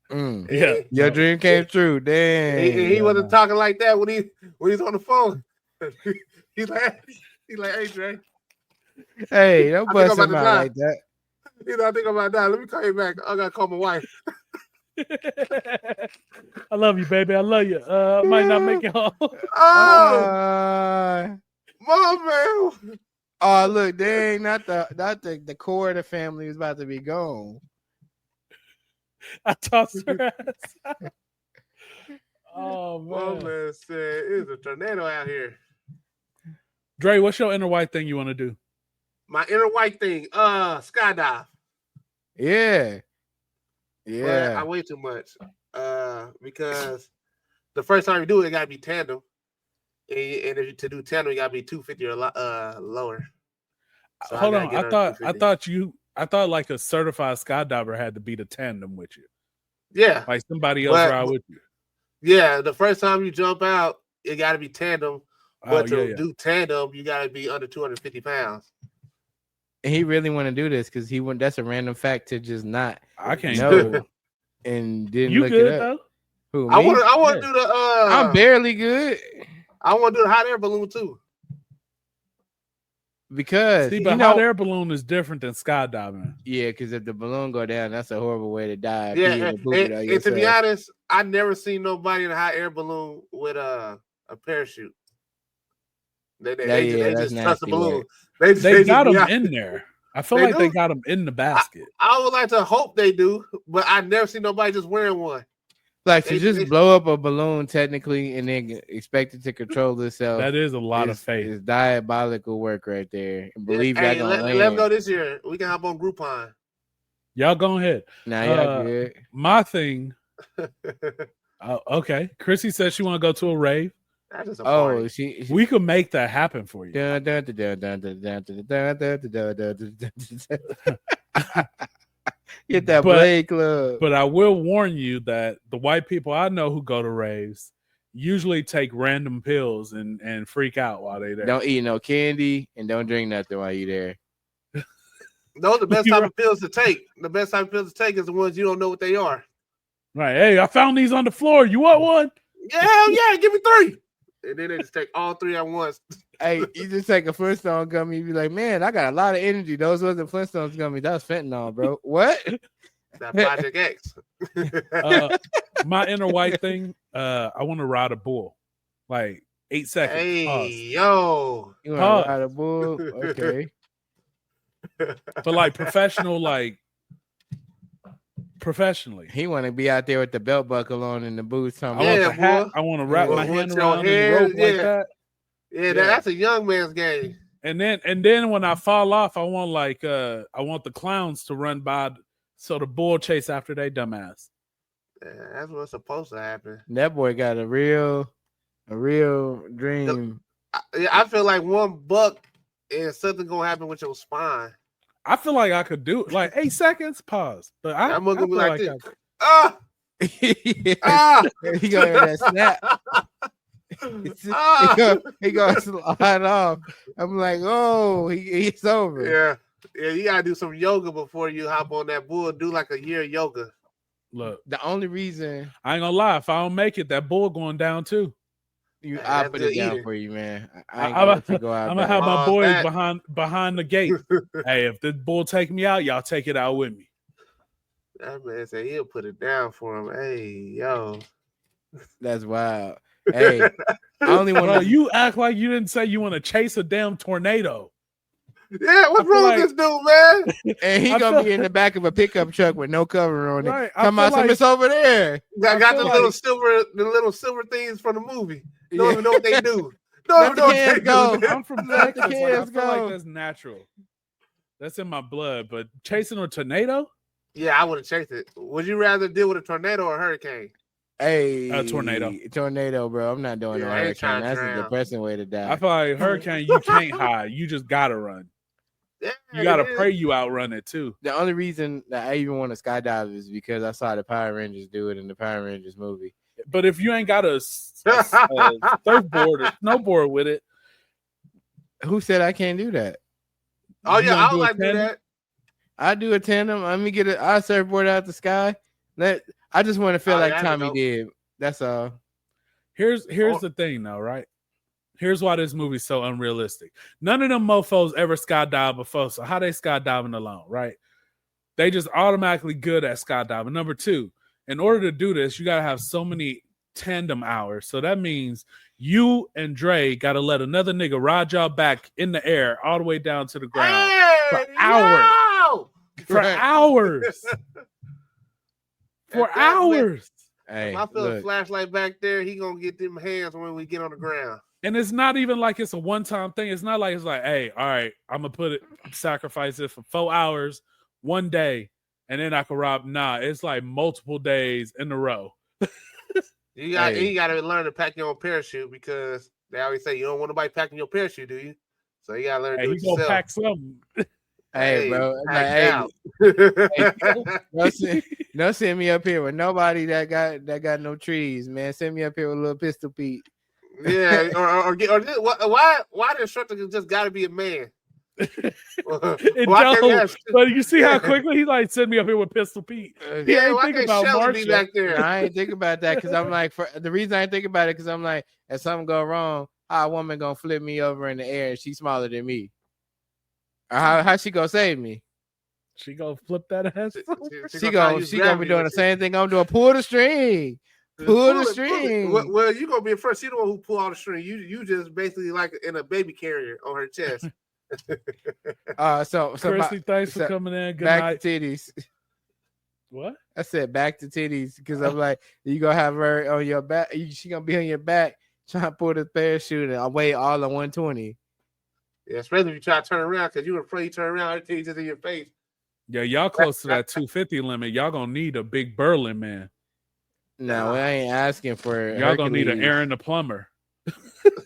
Mm.
Yeah.
Your dream came true. Dang.
He wasn't talking like that when he's on the phone. he's like, hey, Dre.
Hey, don't
I think
bust
I'm about
him
to
out
die.
like that.
I think I'm about to die. Let me call you back. I gotta call my wife.
I love you, baby. I love you. I might not make it home.
Oh, my man.
Oh, look, dang, not the core of the family is about to be gone.
I tossed her ass. Oh
My
man.
man said it's a tornado out here.
Dre, what's your inner white thing you want to do?
My inner white thing, skydive.
Yeah.
But
Yeah.
I weigh too much. Because the first time you do it, it gotta be tandem. And if to do tandem, you gotta be 250 or lower. So
Hold
gotta
on.
get
I thought like a certified skydiver had to be the tandem with you.
Yeah.
Like somebody else ride with you.
Yeah, the first time you jump out, it gotta be tandem. But to do tandem, you gotta be under 250 pounds.
And he really want to do this because that's a random fact to just not
I can't
know and didn't
you
look
good
it up.
though?
Who, me?
I want to do the
I'm barely good
I want to do the hot air balloon too.
because
See, but hot air balloon is different than skydiving.
Yeah, because if the balloon go down, that's a horrible way to die.
Yeah, and to be honest, I never seen nobody in a hot air balloon with a parachute. They just trust the balloon.
They got them in there. I feel like they got them in the basket.
I would like to hope they do, but I never seen nobody just wearing one.
Like to just blow up a balloon technically and then expect it to control itself.
That is a lot of faith.
It's diabolical work right there. And believe y'all gonna land.
Let them go this year. We can hop on Groupon.
Y'all go ahead.
Nah, y'all good.
My thing. Okay. Chrissy says she want to go to a rave.
We
could make that happen for you.
Get that Blade Club.
But I will warn you that the white people I know who go to raves usually take random pills and freak out while they're there.
Don't eat no candy and don't drink nothing while you're there.
Those are the best type of pills to take. The best type of pills to take is the ones you don't know what they are.
Right. Hey, I found these on the floor. You want one?
Yeah, hell yeah. Give me 3. And then they just take all 3 at once.
Hey, you just take a Flintstone gummy, you be like, man, I got a lot of energy. Those wasn't Flintstones gummy. That was fentanyl, bro. What?
That Project X.
My inner white thing, I want to ride a bull. Like 8 seconds.
Hey,
pause.
yo.
You want to ride a bull? Okay.
But like professionally.
He want to be out there with the belt buckle on and the boots.
I want the hat. I want to wrap my hand around the rope like that.
Yeah, that's a young man's game.
And then when I fall off, I want I want the clowns to run by so the bull chase after they dumbass.
Yeah, that's what's supposed to happen.
That boy got a real dream.
I feel like $1 and something gonna happen with your spine.
I feel like I could do it. Like 8 seconds, pause. But I'm gonna be
like this.
He gonna hear that snap. He gonna slide off. I'm like, oh, he's over.
Yeah, you gotta do some yoga before you hop on that bull. Do like a year of yoga.
Look,
the only reason
I ain't gonna lie, if I don't make it, that bull going down too.
I'll put it down for you, man.
I'm gonna have my boys behind the gate. Hey, if this bull take me out, y'all take it out with me.
That man said he'll put it down for him. Hey, yo,
that's wild. Hey, I only want
to. You act like you didn't say you want to chase a damn tornado.
Yeah, what's wrong with this dude, man?
And he gonna be in the back of a pickup truck with no cover on it.
Right,
Come on, it's over there.
I got the little silver things from the movie. Don't even know what they do. Don't know what they do.
I'm from Texas. I feel like that's natural. That's in my blood. But chasing a tornado?
Yeah, I would have chased it. Would you rather deal with a tornado or a hurricane?
Hey,
a
tornado, bro. I'm not doing a hurricane. That's a depressing way to die.
I feel like hurricane, you can't hide. You just gotta run.
Yeah,
You gotta
it is.
pray you outrun it too.
The only reason that I even want to skydive is because I saw the Power Rangers do it in the Power Rangers movie.
But if you ain't got a surfboard or snowboard with it,
Who said I can't do that?
Oh
you
yeah,
gonna
I would
a
like to do
tandem?
that.
I do a tandem. Let me get a surfboard out the sky. I just want to feel
Oh,
like
yeah,
Tommy
dope.
did. That's all.
Here's the thing though, right? Here's why this movie's so unrealistic. None of them mofos ever skydived before, so how they skydiving alone, right? They just automatically good at skydiving. Number two, in order to do this, you gotta have so many tandem hours. So that means you and Dre gotta let another nigga ride y'all back in the air all the way down to the ground for hours.
yo!
For
Right.
hours. For
At that point,
hours.
Hey,
If I feel a
look,
flashlight back there, he gonna get them hands when we get on the ground.
And it's not even like it's a one-time thing. It's not like it's like, hey, all right, I'm gonna sacrifice it for 4 hours, one day, and then I can rob. Nah, it's like multiple days in a row.
You got
Hey.
you got to learn to pack your own parachute because they always say you don't want nobody packing your parachute, do you? So you gotta learn to
Hey,
do
he
it
gonna
yourself.
pack something.
hey, bro. Like,
pack
hey,
out.
don't send me up here with nobody that got no trees, man. Send me up here with a little Pistol Pete.
Yeah, or why the instructor just got to be a man?
It
Why can't we
don't.
have-
But you see how quickly he like send me up here with Pistol Pete. He
Yeah,
ain't
why
thinking
can't
about
Shelly be
Marsha.
back there?
No, I ain't think about that because I'm like, the reason I ain't think about it because I'm like, if something go wrong, how a woman gonna flip me over in the air and she's smaller than me? Or how she gonna save me?
She gonna flip that ass.
She gonna be doing the same thing I'm doing. Pull the string. Pull the string.
Well, you gonna be first. You the one who pull all the string. You just basically like in a baby carrier on her chest.
So
Chrissy, thanks for
so
coming in. Good
back
night.
to titties.
What?
I said back to titties because I'm like, you gonna have her on your back. She gonna be on your back trying to pull the parachute and weigh all of 120.
Yeah, especially if you try to turn around because you're afraid you turn around, her titties just in your face.
Yeah, y'all close to that 250 limit. Y'all gonna need a big Berlin man.
No, I ain't asking for.
Y'all gonna need an
Hercules.
Aaron the plumber.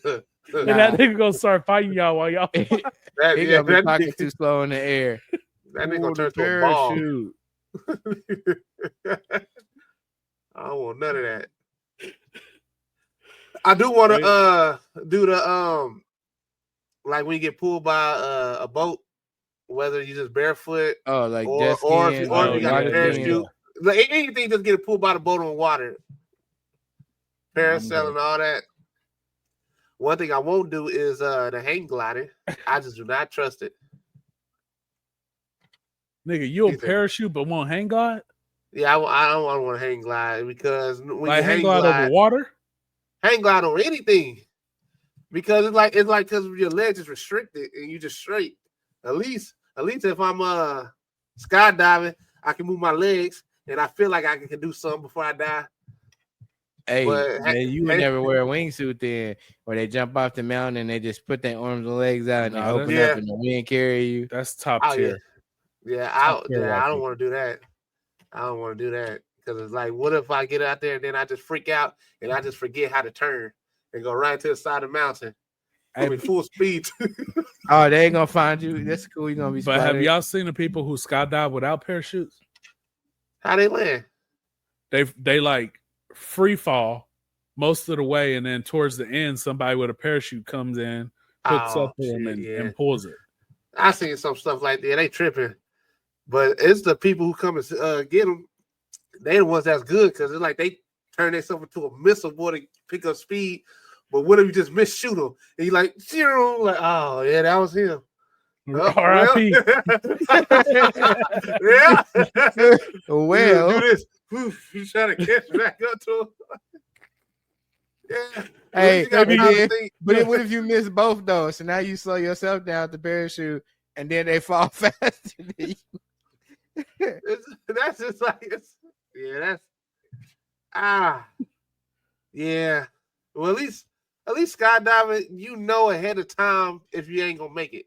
That,
And that nigga gonna start fighting y'all while y'all.
He
yeah,
gonna be
that,
talking too slow in the air.
that nigga
Pull
gonna
the
turn to a ball.
parachute.
I don't want none of that. I do want to do the like when you get pulled by a boat, whether you just barefoot
Oh, like
or
jet
if you,
skiing,
or if you got
water
a parachute,
skiing.
like anything, just get pulled by the boat on water, parasailing,
good.
all that. One thing I won't do is the hang gliding. I just do not trust it.
Nigga, you a
He said-
parachute but won't hang glide?
Yeah, I don't want to hang glide because when
Like
you
hang glide over water?
hang glide on anything because it's like because your legs is restricted and you just straight. At least if I'm skydiving, I can move my legs and I feel like I can do something before I die.
Hey,
But-
man, you would never wear a wingsuit then, where they jump off the mountain and they just put their arms and legs out and they
Nah,
open
that's-
up and the wind carry you.
That's top
Oh,
tier.
Yeah,
Top tier
I
white
don't want to do that. I don't want to do that because it's like, what if I get out there and then I just freak out and I just forget how to turn and go right to the side of the mountain? I mean, full speed.
Oh, they ain't gonna find you. That's cool. You're gonna be.
But have
spotted.
y'all seen the people who skydive without parachutes?
How they land?
They like free fall most of the way, and then towards the end, somebody with a parachute comes in, hooks
Oh,
up to them,
shit,
and,
yeah.
and pulls it.
I seen some stuff like that. They tripping, but it's the people who come and get them. They the ones that's good because it's like they turn themselves into a missile boy to pick up speed. But what if you just miss shoot them and you like zero? Like, oh yeah, that was him. Oh,
R.I.P.
Yeah.
Well,
do this. You trying to catch back up to him. Yeah.
Hey,
You gotta
maybe
try to
yeah.
think.
but then what if you miss both though? So now you slow yourself down at the parachute, and then they fall faster than you.
That's just like yeah. Well, at least skydiving, you know ahead of time if you ain't gonna make it.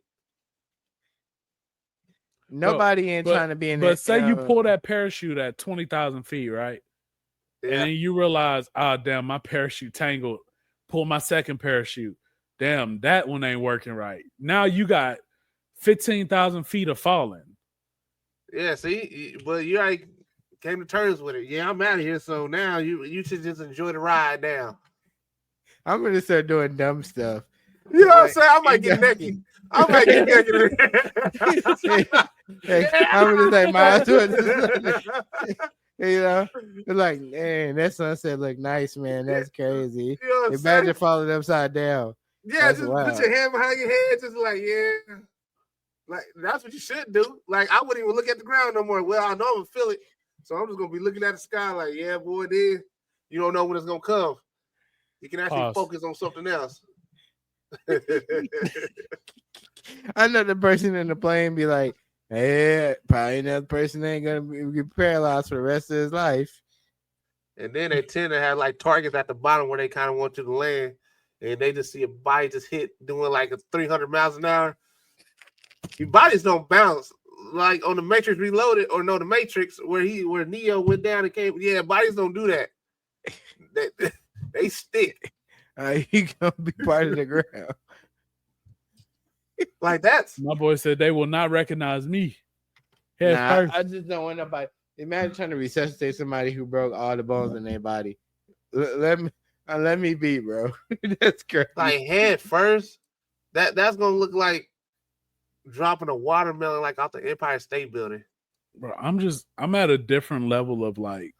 Nobody ain't trying to be in.
But say you pull that parachute at 20,000 feet, right?
Yeah.
And then you realize, damn, my parachute tangled. Pull my second parachute. Damn, that one ain't working right. Now you got 15,000 feet of falling.
Yeah, see, but you already came to terms with it. Yeah, I'm out of here. So now you should just enjoy the ride now.
I'm gonna start doing dumb stuff.
You know what I'm saying? I might get naked. I might get naked.
I'm just like, might as well just, you know, like, man, that sunset look nice, man. That's crazy.
You know what I'm
Imagine
saying?
falling upside down.
Yeah,
That's
just
wild.
put your hand behind your head, just like, yeah. Like, that's what you should do. Like, I wouldn't even look at the ground no more. Well, I know I'm gonna feel it. So I'm just gonna be looking at the sky like, yeah, boy, then you don't know when it's gonna come. You can actually focus on something else.
I know the person in the plane be like, hey, probably another person ain't gonna be paralyzed for the rest of his life.
And then they tend to have like targets at the bottom where they kind of want you to land, and they just see a body just hit doing like a 300 miles an hour. Your bodies don't bounce like on the Matrix Reloaded, or no, the Matrix where Neo went down and came. Yeah, bodies don't do that. They stick.
You gonna be part of the ground.
Like that's
my boy said they will not recognize me.
Nah, I just don't want nobody. Imagine trying to resuscitate somebody who broke all the bones in their body. Let me be, bro. That's crazy.
Like head first. That's gonna look like dropping a watermelon like off the Empire State Building.
Bro, I'm at a different level of like,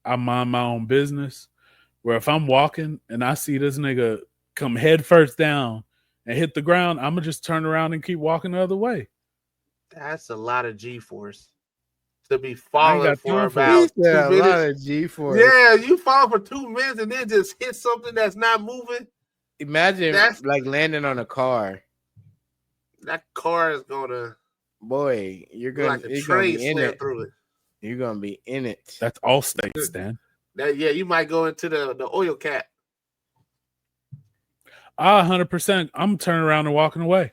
I mind my own business. Where if I'm walking and I see this nigga come head first down and hit the ground, I'm gonna just turn around and keep walking the other way.
That's a lot of G-force to be falling for about 2
a
minutes.
lot of G-force.
Yeah, you fall for 2 minutes and then just hit something that's not moving.
Imagine like landing on a car.
That car is gonna,
boy, you're gonna
like a train
be in
slam
it.
through it.
You're gonna be in it.
That's all states, Dan.
Yeah, you might go into the oil cap.
100%. I'm turning around and walking away.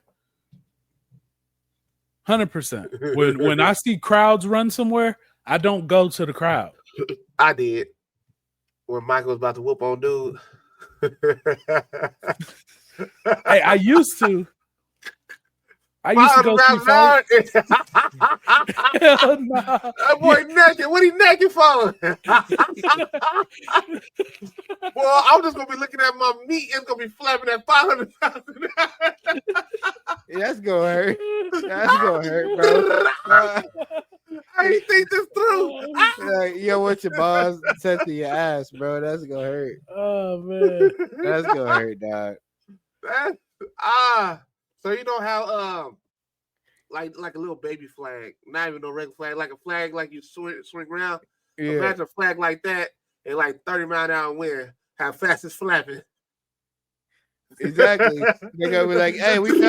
100%. When I see crowds run somewhere, I don't go to the crowd.
I did when Michael was about to whoop on dude.
Hey, I used to go see fights. Hell nah.
That boy naked. What he naked for? Well, I'm just gonna be looking at my meat. It's gonna be flapping at 500 pounds.
That's gonna hurt. That's gonna hurt, bro.
I ain't think this through.
Like, yo, what your balls set to your ass, bro? That's gonna hurt.
Oh man,
that's gonna hurt, dog.
So you know how like a little baby flag, not even no regular flag, like a flag like you swing around. Yeah. Imagine a flag like that and like 30-mile-an-hour wind, how fast it's flapping.
Exactly. They're gonna be like, hey, we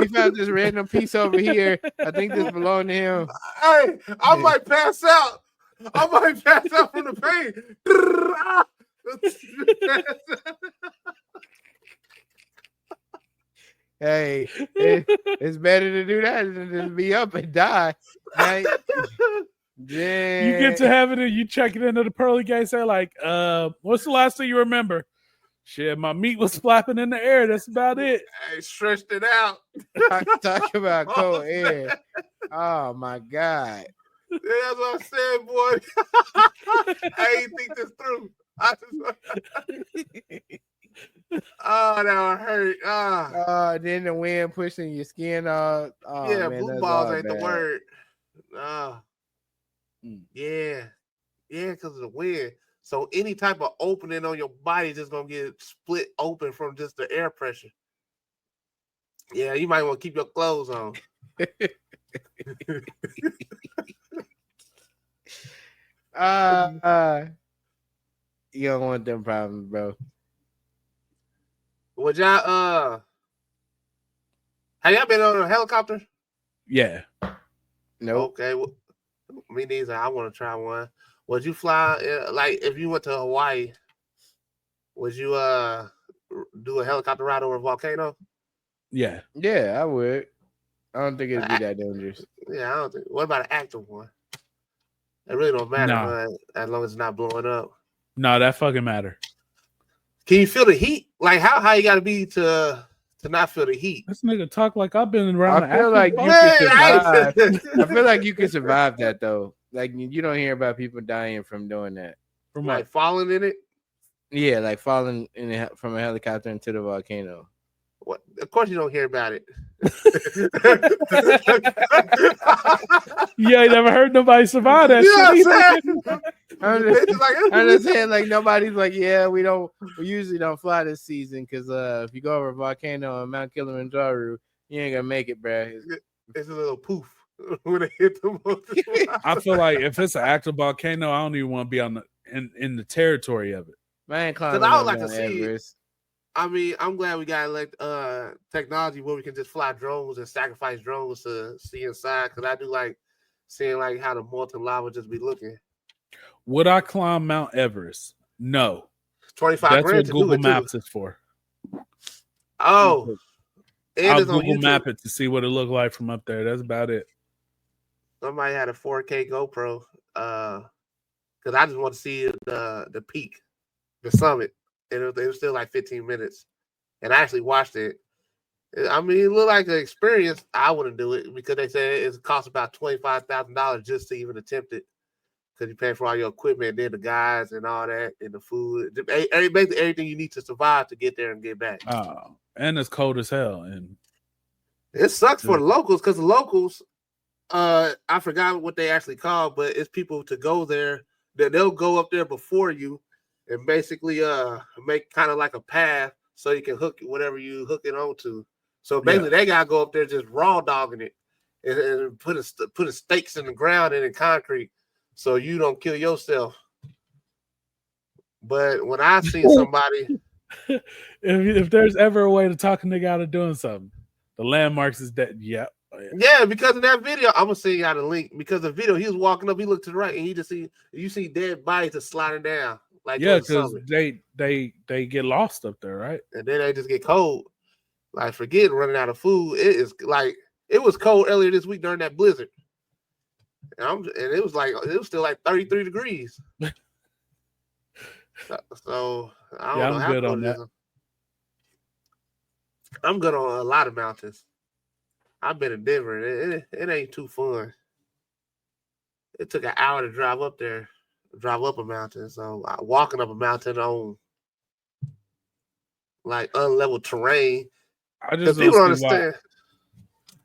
found this random piece over here. I think this belonged to him.
Hey, I might pass out. I might pass out from the pain.
Hey, it's better to do that than to be up and die. Right? Yeah.
You get to have it and you check it into the pearly gates. They're like, what's the last thing you remember? Shit, my meat was flapping in the air. That's about it.
I stretched it out.
Talk about cold air. Oh my God.
Yeah, that's what I said, boy. I ain't think this through. Oh, that hurt.
Then the wind pushing your skin off. Oh,
yeah,
man,
blue balls ain't
bad.
the word. Yeah, because of the wind. So any type of opening on your body is just gonna get split open from just the air pressure. Yeah, you might want to keep your clothes on.
You don't want them problems, bro.
Would y'all have y'all been on a helicopter?
Yeah.
No.
Okay. Well, me neither. I want to try one. Would you fly like if you went to Hawaii? Would you do a helicopter ride over a volcano?
Yeah.
Yeah, I would. I don't think it'd be that dangerous.
Yeah, I don't think. What about an active one? It really don't matter, as long as it's not blowing up.
No, that fucking matter.
Can you feel the heat? Like how high you got to be to to not feel the heat.
This nigga talk like I've been around.
I feel like you
Man,
can
I-
survive. I feel like you can survive that though. Like you don't hear about people dying from doing that.
from
like
like
falling in it.
Yeah, like falling from a helicopter into the volcano.
What? Of course, you don't hear about it.
you ain't never heard nobody survive that
You know
shit.
what I'm
either.
saying?
I'm
It's like-
just saying, like nobody's like, yeah, we usually don't fly this season because if you go over a volcano on Mount Kilimanjaro, you ain't gonna make it, bruh.
It's a little poof when it hit the most.
I feel like if it's an active volcano, I don't even want to be on the in the territory of it.
Man, climbing
I would
up
like to
Mount
see-
Everest.
I mean, I'm glad we got like technology where we can just fly drones and sacrifice drones to see inside. Because I do like seeing like how the molten lava just be looking.
Would I climb Mount Everest? No.
25
That's
grand
what
to
Google
do it
Maps
too.
is for.
Oh, and
I'll
it's on
Google
YouTube.
Map it to see what it looked like from up there. That's about it.
Somebody had a 4K GoPro. Because I just want to see the peak, the summit, and it was still like 15 minutes. And I actually watched it. I mean, it looked like an experience. I wouldn't do it because they said it costs about $25,000 just to even attempt it. Because you pay for all your equipment, and then the guys and all that, and the food, basically everything you need to survive to get there and get back.
Oh, and it's cold as hell. And
It sucks for the locals because the locals, I forgot what they actually call, but it's people to go there that they'll go up there before you and basically make kind of like a path so you can hook whatever you hook it onto. So basically, they gotta go up there just raw dogging it and put a stakes in the ground and in concrete so you don't kill yourself. But when I see somebody,
if there's ever a way to talk a nigga out of doing something, the landmarks is that. Yep.
yeah, because of that video, I'm gonna send you out a link. Because the video, he was walking up, he looked to the right, and you see dead bodies just sliding down. Like
Yeah,
towards the
because
summit.
they get lost up there, right?
And then they just get cold. Like forget running out of food. It is like it was cold earlier this week during that blizzard. And it was still like 33 degrees. So I don't know
I'm
how
good
cold
on
it is.
that.
I'm good on a lot of mountains. I've been in Denver. And it ain't too fun. It took an hour to drive up there, drive up a mountain. So walking up a mountain on like unlevel terrain.
I
Because
just
people
don't
don't
see
understand.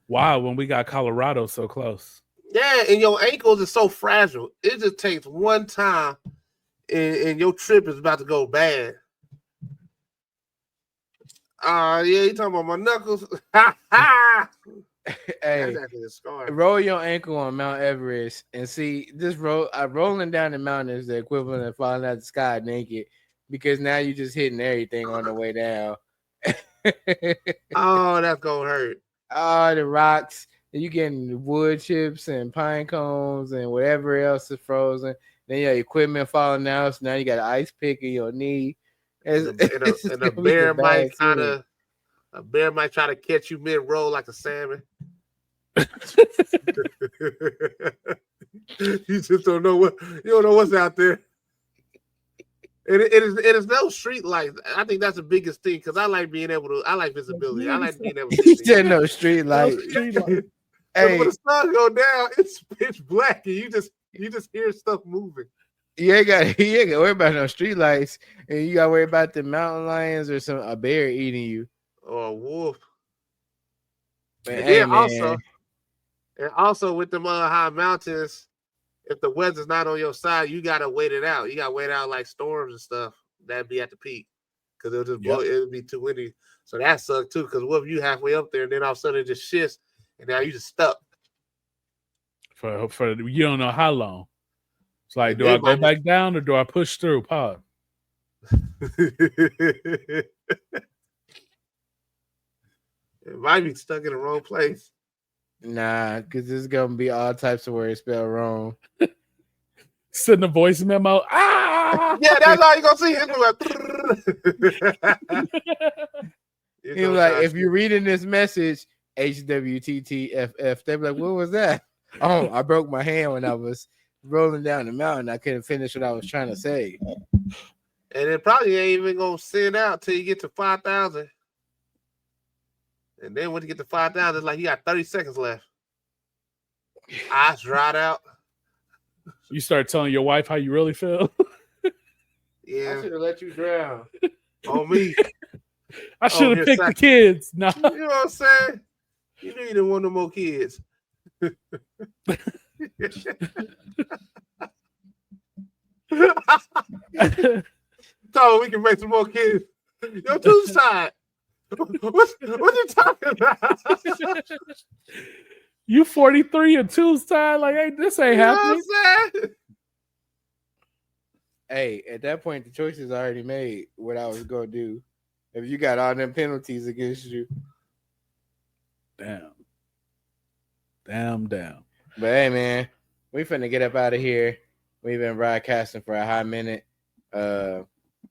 why when we got Colorado so close.
Yeah, and your ankles are so fragile. It just takes one time, and your trip is about to go bad. Yeah, you talking about my knuckles? Ha ha!
Hey,
That's actually a scar.
roll your ankle on Mount Everest and see this rolling down the mountain is the equivalent of falling out the sky naked because now you're just hitting everything on the way down.
Oh, that's gonna hurt.
Oh, the rocks. You getting wood chips and pine cones and whatever else is frozen. Then your equipment falling out. So now you got an ice pick in your knee.
And a bear might a bear might try to catch you mid roll like a salmon. You just don't know what's out there. It is no street lights. I think that's the biggest thing because I like visibility. I like being able to
He
see.
said no street light. Hey,
When the sun go down, it's pitch black and you just hear stuff moving.
you ain't got to worry about no street lights, and you got to worry about the mountain lions or a bear eating you.
Or a wolf.
But
And
hey,
then
man,
also with them high mountains, if the weather's not on your side, you gotta wait it out. You gotta wait out like storms and stuff. That'd be at the peak because it'll just blow. It'll be too windy. So that sucks too. Because what if you halfway up there and then all of a sudden it just shifts and now you just stuck.
For you don't know how long. It's like, do
It
I go
might be-
back down or do I push through? Pause.
It might be stuck in the wrong place.
nah, because there's gonna be all types of words spelled wrong.
Send a voice memo. Ah!
Yeah, that's all you're gonna see. It's
He was like, if you're reading this message, HWTTFF, they be like, what was that? Oh, I broke my hand when I was rolling down the mountain. I couldn't finish what I was trying to say.
and it probably ain't even gonna send out till you get to 5,000. And then when you get to 5,000, it's like you got 30 seconds left. Eyes dried out.
You start telling your wife how you really feel.
I
Yeah,
should have let you drown.
on me.
I should have
here,
picked the
second.
kids. No.
You know what I'm saying? You knew you didn't want no more kids. So we can make some more kids. Yo, two side. What you talking about?
You 43 and two's time. Like, hey, this ain't
You know what
happening.
I'm saying?
Hey, at that point, the choice is already made. What I was gonna do, if you got all them penalties against you.
Damn.
But hey, man, we finna get up out of here. We've been broadcasting for a hot minute. Y'all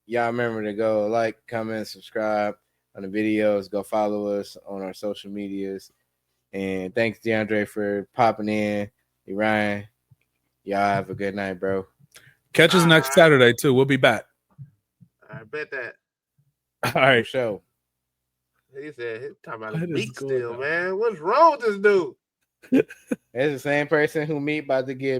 remember to go like, comment, subscribe on the videos. Go follow us on our social medias. And thanks, DeAndre, for popping in. Hey, Ryan, y'all have a good night, bro.
Catch us next Saturday, too. We'll be back.
I bet that.
All
For
right.
sure.
He said, he talking about
What
his
is
beat
going
still,
on?
man. What's wrong with this dude?
It's the same person who me about to get